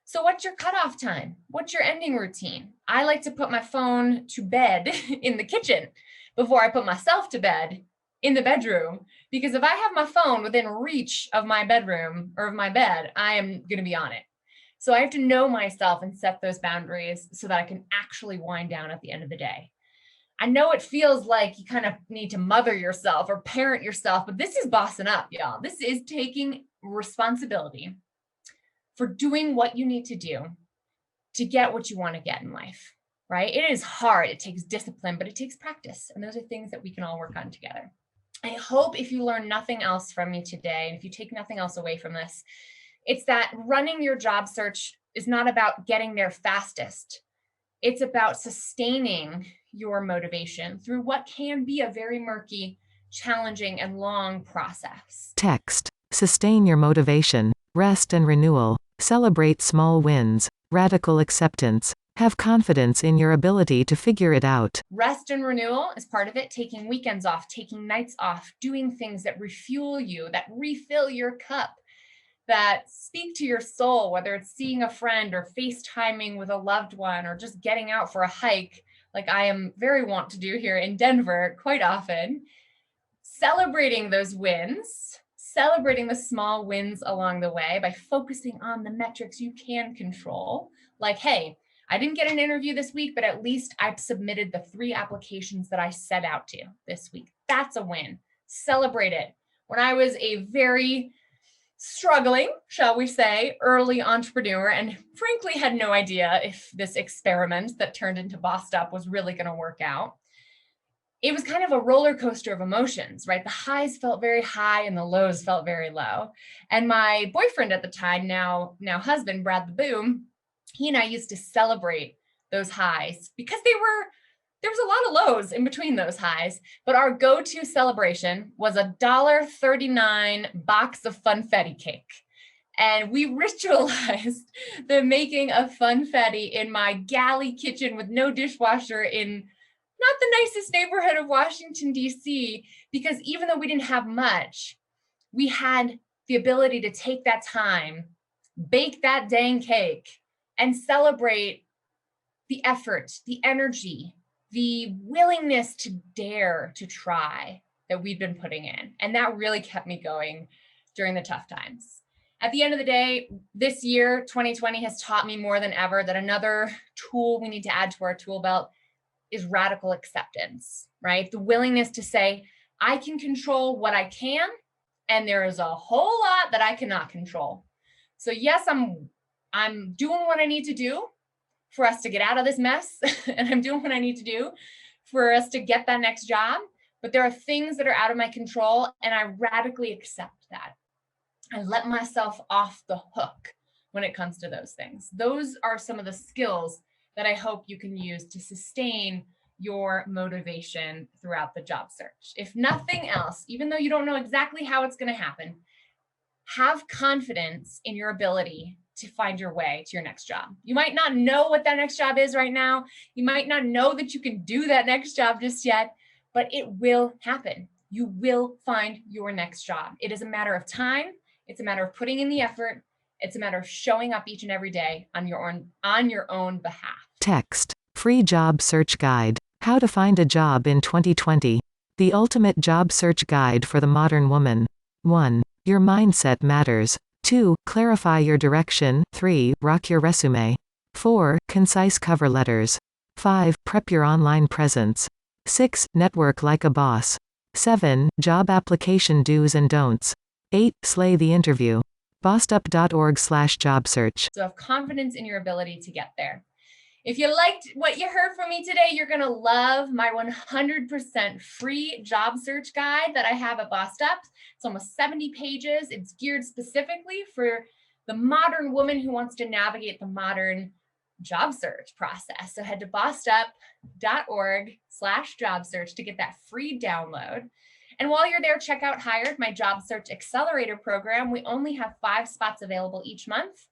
So what's your cutoff time? What's your ending routine? I like to put my phone to bed in the kitchen before I put myself to bed in the bedroom, because if I have my phone within reach of my bedroom or of my bed, I am going to be on it. So I have to know myself and set those boundaries so that I can actually wind down at the end of the day. I know it feels like you kind of need to mother yourself or parent yourself, but this is bossing up, y'all. This is taking responsibility for doing what you need to do to get what you want to get in life, right? It is hard. It takes discipline, but it takes practice. And those are things that we can all work on together. I hope if you learn nothing else from me today, and if you take nothing else away from this, it's that running your job search is not about getting there fastest. It's about sustaining your motivation through what can be a very murky, challenging, and long process. Text. Sustain your motivation. Rest and renewal. Celebrate small wins. Radical acceptance. Have confidence in your ability to figure it out. Rest and renewal is part of it. Taking weekends off, taking nights off, doing things that refuel you, that refill your cup, that speak to your soul, whether it's seeing a friend or FaceTiming with a loved one or just getting out for a hike, like I am very wont to do here in Denver quite often. Celebrating those wins, celebrating the small wins along the way by focusing on the metrics you can control. Like, hey, I didn't get an interview this week, but at least I've submitted the 3 applications that I set out to this week. That's a win. Celebrate it. When I was a very struggling, shall we say, early entrepreneur, and frankly had no idea if this experiment that turned into Bossed Up was really going to work out, it was kind of a roller coaster of emotions, right? The highs felt very high and the lows felt very low. And my boyfriend at the time, now husband, Brad the Boom, he and I used to celebrate those highs because there was a lot of lows in between those highs, but our go-to celebration was a $1.39 box of funfetti cake. And we ritualized the making of funfetti in my galley kitchen with no dishwasher in not the nicest neighborhood of Washington, D.C., because even though we didn't have much, we had the ability to take that time, bake that dang cake, and celebrate the effort, the energy, the willingness to dare to try that we'd been putting in. And that really kept me going during the tough times. At the end of the day, this year, 2020 has taught me more than ever that another tool we need to add to our tool belt is radical acceptance, right? The willingness to say, I can control what I can, and there is a whole lot that I cannot control. So yes, I'm doing what I need to do for us to get out of this mess, and I'm doing what I need to do for us to get that next job. But there are things that are out of my control, and I radically accept that. I let myself off the hook when it comes to those things. Those are some of the skills that I hope you can use to sustain your motivation throughout the job search. If nothing else, even though you don't know exactly how it's going to happen, have confidence in your ability to find your way to your next job. You might not know what that next job is right now. You might not know that you can do that next job just yet, but it will happen. you will find your next job. It is a matter of time. It's a matter of putting in the effort. It's a matter of showing up each and every day on your own behalf. Text. Free job search guide. How to find a job in 2020. The ultimate job search guide for the modern woman. 1. Your mindset matters. 2. Clarify your direction. 3. Rock your resume. 4. Concise cover letters. 5. Prep your online presence. 6. Network like a boss. 7. Job application do's and don'ts. 8. Slay the interview. bossedup.org/job search. So have confidence in your ability to get there. If you liked what you heard from me today, you're going to love my 100% free job search guide that I have at Bossed Up. It's almost 70 pages. It's geared specifically for the modern woman who wants to navigate the modern job search process. So head to bossedup.org/job search to get that free download. And while you're there, check out Hired, my job search accelerator program. We only have 5 spots available each month,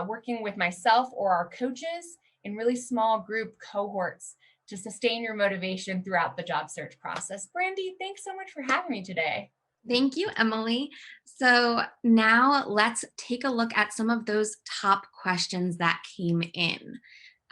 working with myself or our coaches in really small group cohorts to sustain your motivation throughout the job search process. Brandy, thanks so much for having me today. Thank you, Emily. So now let's take a look at some of those top questions that came in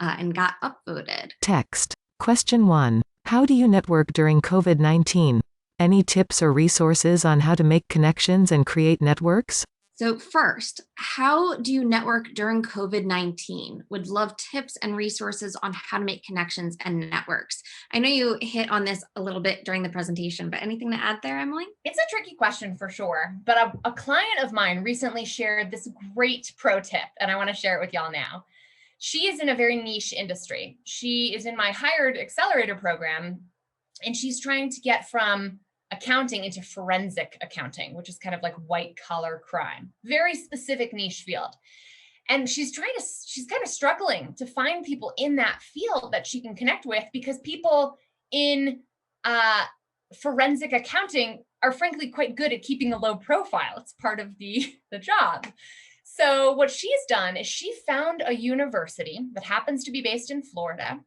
and got upvoted. Text. Question 1. How do you network during COVID-19? Any tips or resources on how to make connections and create networks? So first, how do you network during COVID-19? Would love tips and resources on how to make connections and networks. I know you hit on this a little bit during the presentation, but anything to add there, Emily? It's a tricky question for sure, but a client of mine recently shared this great pro tip, and I want to share it with y'all now. She is in a very niche industry. She is in my Hired Accelerator program, and she's trying to get from accounting into forensic accounting, which is kind of like white collar crime, very specific niche field. And she's kind of struggling to find people in that field that she can connect with, because people in forensic accounting are frankly quite good at keeping a low profile. It's part of the job. So what she's done is she found a university that happens to be based in Florida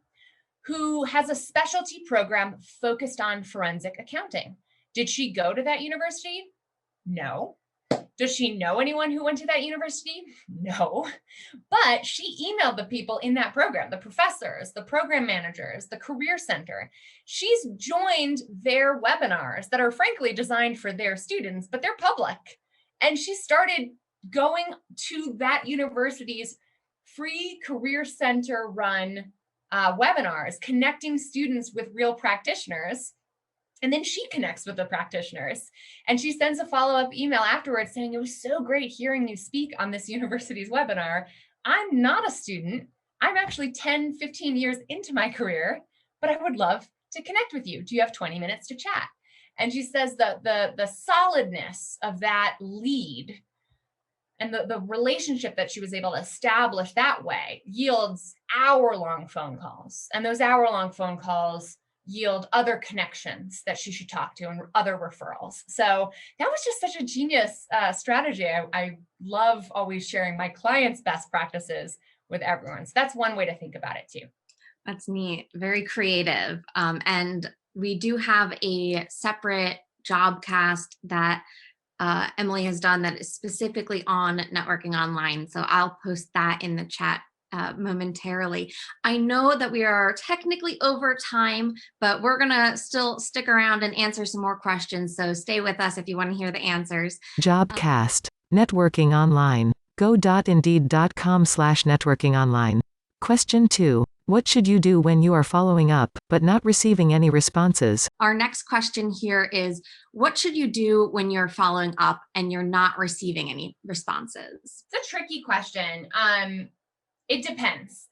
who has a specialty program focused on forensic accounting. Did she go to that university? No. Does she know anyone who went to that university? No. But she emailed the people in that program, the professors, the program managers, the career center. She's joined their webinars that are frankly designed for their students, but they're public. And she started going to that university's free career center run webinars, connecting students with real practitioners. And then she connects with the practitioners, and she sends a follow-up email afterwards saying, it was so great hearing you speak on this university's webinar. I'm not a student. I'm actually 10, 15 years into my career, but I would love to connect with you. Do you have 20 minutes to chat? And she says the solidness of that lead and the relationship that she was able to establish that way yields hour-long phone calls. And those hour-long phone calls yield other connections that she should talk to and other referrals. So that was just such a genius strategy. I love always sharing my clients' best practices with everyone. So that's one way to think about it too. That's neat. Very creative. And we do have a separate jobcast that Emily has done that is specifically on networking online. So I'll post that in the chat momentarily. I know that we are technically over time, but we're gonna still stick around and answer some more questions. So stay with us if you want to hear the answers. Jobcast. Networking online. go.indeed.com/networking online. Question 2. What should you do when you are following up, but not receiving any responses? Our next question here is, what should you do when you're following up and you're not receiving any responses? It's a tricky question. It depends,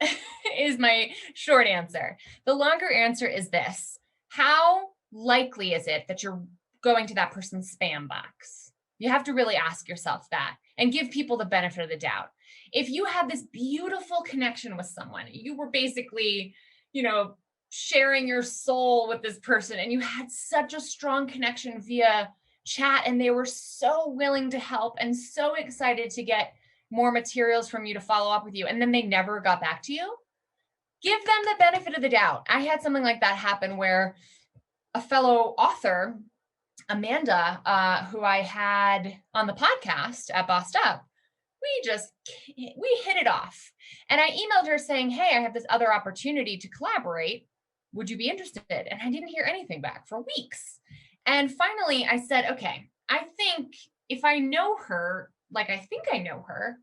is my short answer. The longer answer is this. How likely is it that you're going to that person's spam box? You have to really ask yourself that and give people the benefit of the doubt. If you had this beautiful connection with someone, you were basically, sharing your soul with this person, and you had such a strong connection via chat, and they were so willing to help and so excited to get more materials from you to follow up with you, and then they never got back to you, give them the benefit of the doubt. I had something like that happen where a fellow author Amanda, who I had on the podcast at Bossed Up, we hit it off. And I emailed her saying, hey, I have this other opportunity to collaborate. Would you be interested? And I didn't hear anything back for weeks. And finally I said, okay, I think if I know her, like I think I know her,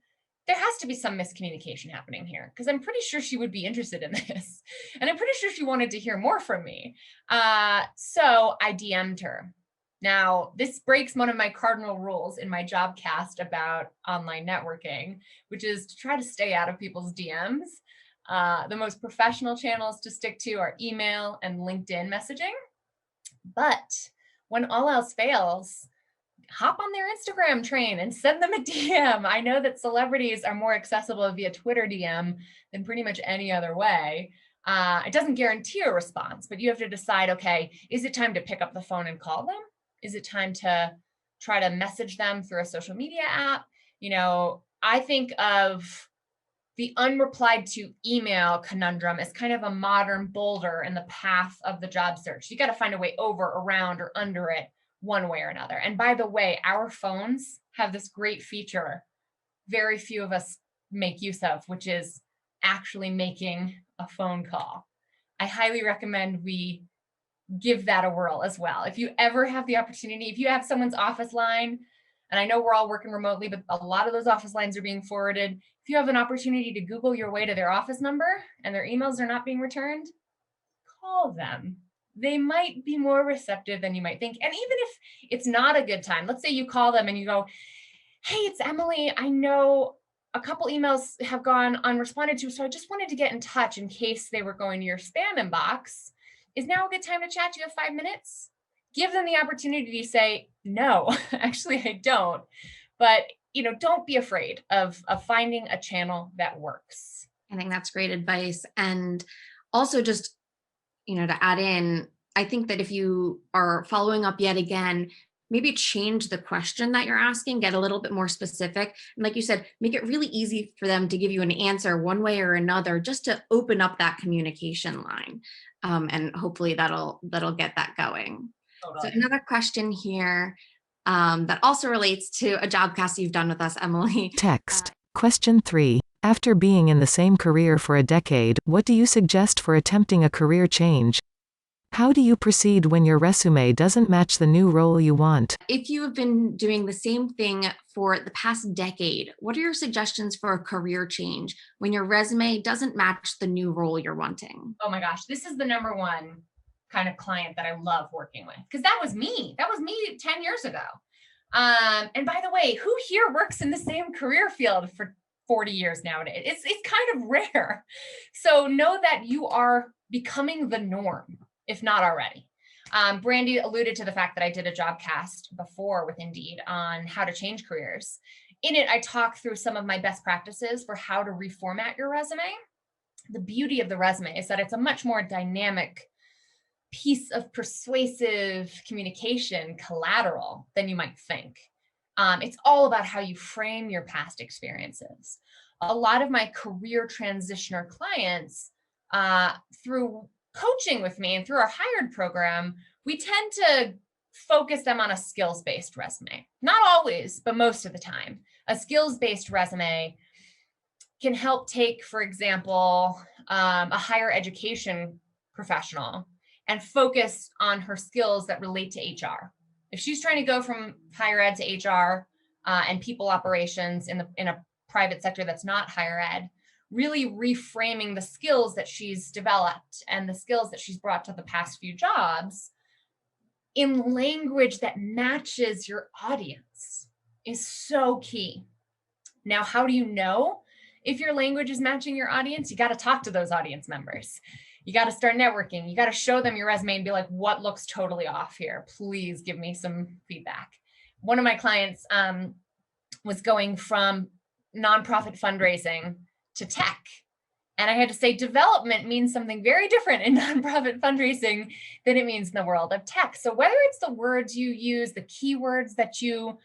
there has to be some miscommunication happening here because I'm pretty sure she would be interested in this. And I'm pretty sure she wanted to hear more from me. So I DM'd her. Now, this breaks one of my cardinal rules in my Jobcast about online networking, which is to try to stay out of people's DMs. The most professional channels to stick to are email and LinkedIn messaging. But when all else fails, hop on their Instagram train and send them a DM. I know that celebrities are more accessible via Twitter DM than pretty much any other way. It doesn't guarantee a response, but you have to decide, okay, is it time to pick up the phone and call them? Is it time to try to message them through a social media app? I think of the unreplied to email conundrum as kind of a modern boulder in the path of the job search. You got to find a way over, around, or under it one way or another. And by the way, our phones have this great feature very few of us make use of, which is actually making a phone call. I highly recommend we give that a whirl as well. If you ever have the opportunity, if you have someone's office line, and I know we're all working remotely, but a lot of those office lines are being forwarded. If you have an opportunity to Google your way to their office number and their emails are not being returned, call them. They might be more receptive than you might think. And even if it's not a good time, let's say you call them and you go, hey, it's Emily. I know a couple emails have gone unresponded to, so I just wanted to get in touch in case they were going to your spam inbox. Is now a good time to chat? Do you have 5 minutes? Give them the opportunity to say, no, actually, I don't. But don't be afraid of finding a channel that works. I think that's great advice. And also just, to add in, I think that if you are following up yet again, maybe change the question that you're asking, get a little bit more specific. And like you said, make it really easy for them to give you an answer one way or another, just to open up that communication line. And hopefully that'll get that going. Totally. So another question here that also relates to a Jobcast you've done with us, Emily. Text. Question 3. After being in the same career for a decade, what do you suggest for attempting a career change? How do you proceed when your resume doesn't match the new role you want? If you have been doing the same thing for the past decade, what are your suggestions for a career change when your resume doesn't match the new role you're wanting? Oh my gosh, this is the number one kind of client that I love working with, because that was me. That was me 10 years ago. And by the way, who here works in the same career field for 40 years nowadays? It's kind of rare. So know that you are becoming the norm, if not already. Brandy alluded to the fact that I did a Jobcast before with Indeed on how to change careers. In it, I talk through some of my best practices for how to reformat your resume. The beauty of the resume is that it's a much more dynamic piece of persuasive communication collateral than you might think. It's all about how you frame your past experiences. A lot of my career transitioner clients, through coaching with me and through our Hired program, we tend to focus them on a skills-based resume. Not always, but most of the time. A skills-based resume can help take, for example, a higher education professional and focus on her skills that relate to HR. If she's trying to go from higher ed to HR and people operations in a private sector that's not higher ed, really reframing the skills that she's developed and the skills that she's brought to the past few jobs in language that matches your audience is so key. Now, how do you know if your language is matching your audience? You got to talk to those audience members. You got to start networking. You got to show them your resume and be like, what looks totally off here? Please give me some feedback. One of my clients was going from nonprofit fundraising to tech. And I had to say development means something very different in nonprofit fundraising than it means in the world of tech. So whether it's the words you use, the keywords that you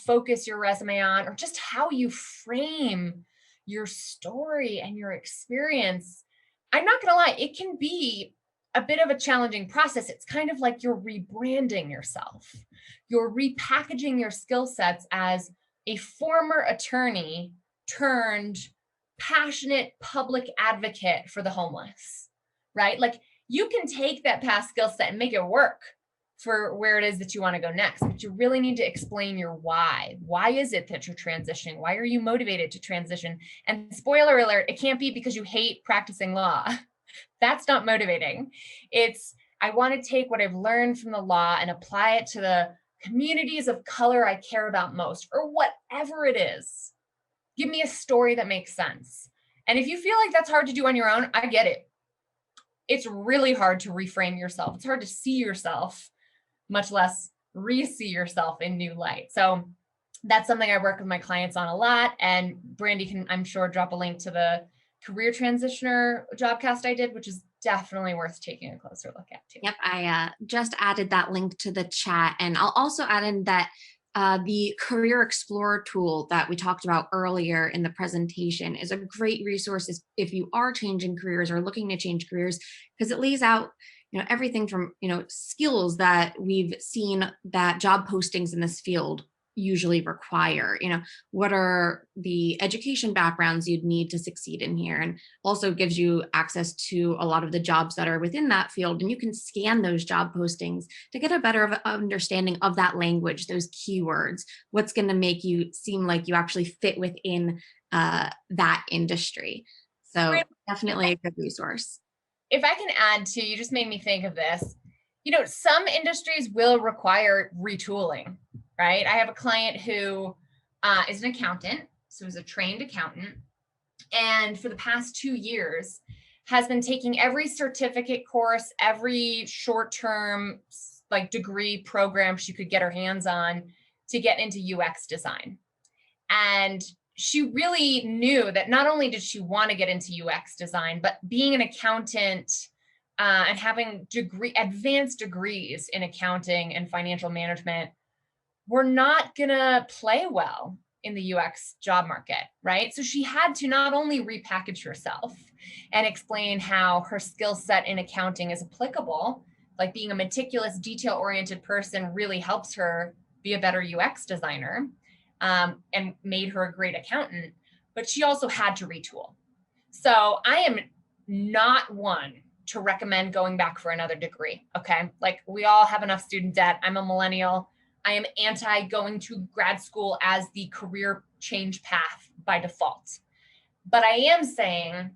focus your resume on, or just how you frame your story and your experience, I'm not going to lie, it can be a bit of a challenging process. It's kind of like you're rebranding yourself. You're repackaging your skill sets as a former attorney turned passionate public advocate for the homeless, right? Like you can take that past skill set and make it work for where it is that you want to go next, but you really need to explain your why. Why is it that you're transitioning? Why are you motivated to transition? And spoiler alert, it can't be because you hate practicing law. That's not motivating. It's, I want to take what I've learned from the law and apply it to the communities of color I care about most, or whatever it is. Give me a story that makes sense. And if you feel like that's hard to do on your own, I get it. It's really hard to reframe yourself. It's hard to see yourself, much less re-see yourself in new light. So that's something I work with my clients on a lot. And Brandy can, I'm sure, drop a link to the career transitioner jobcast I did, which is definitely worth taking a closer look at too. Yep, I just added that link to the chat, and I'll also add in that the Career Explorer tool that we talked about earlier in the presentation is a great resource if you are changing careers or looking to change careers, because it lays out everything from skills that we've seen that job postings in this field usually require. What are the education backgrounds you'd need to succeed in here, and also gives you access to a lot of the jobs that are within that field, and you can scan those job postings to get a better understanding of that language, those keywords, what's going to make you seem like you actually fit within that industry. So definitely a good resource. If I can add to, you just made me think of this, some industries will require retooling, right? I have a client who is an accountant, so is a trained accountant, and for the past 2 years has been taking every certificate course, every short-term degree program she could get her hands on to get into UX design. And she really knew that not only did she want to get into UX design, but being an accountant and having advanced degrees in accounting and financial management were not gonna play well in the UX job market, right? So she had to not only repackage herself and explain how her skill set in accounting is applicable, like being a meticulous, detail-oriented person really helps her be a better UX designer, and made her a great accountant, but she also had to retool. So I am not one to recommend going back for another degree, okay? Like we all have enough student debt. I'm a millennial. I am anti going to grad school as the career change path by default. But I am saying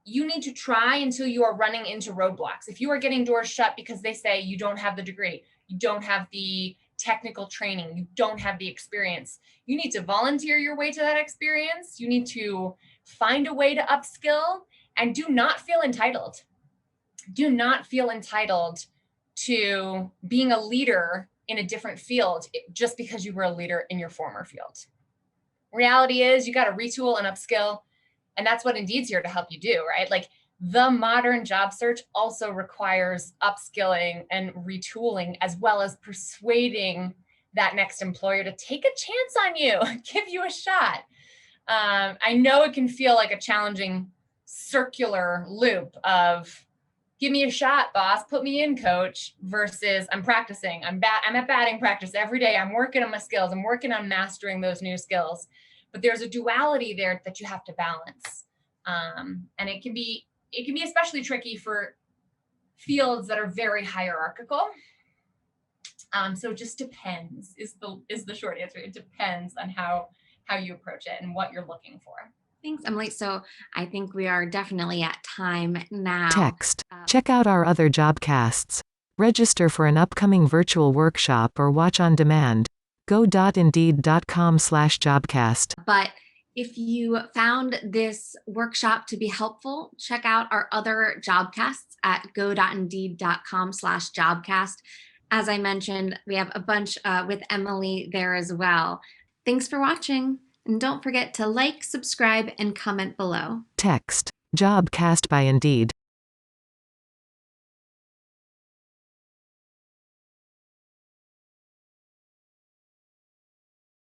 you need to try until you are running into roadblocks. If you are getting doors shut because they say you don't have the degree, you don't have the technical training, you don't have the experience, you need to volunteer your way to that experience. You need to find a way to upskill, and do not feel entitled. Do not feel entitled to being a leader in a different field just because you were a leader in your former field. Reality is you got to retool and upskill. And that's what Indeed's here to help you do, right? Like the modern job search also requires upskilling and retooling, as well as persuading that next employer to take a chance on you, give you a shot. I know it can feel like a challenging circular loop of give me a shot, boss, put me in, coach, versus I'm practicing. I'm at batting practice every day. I'm working on my skills. I'm working on mastering those new skills. But there's a duality there that you have to balance. And it can be especially tricky for fields that are very hierarchical. So it just depends is the short answer. It depends on how you approach it and what you're looking for. Thanks, Emily. So I think we are definitely at time now. Text. Check out our other jobcasts. Register for an upcoming virtual workshop or watch on demand. go.indeed.com/jobcast. But if you found this workshop to be helpful, check out our other jobcasts at go.indeed.com/jobcast. As I mentioned, we have a bunch with Emily there as well. Thanks for watching. And don't forget to like, subscribe, and comment below. Text. Jobcast by Indeed.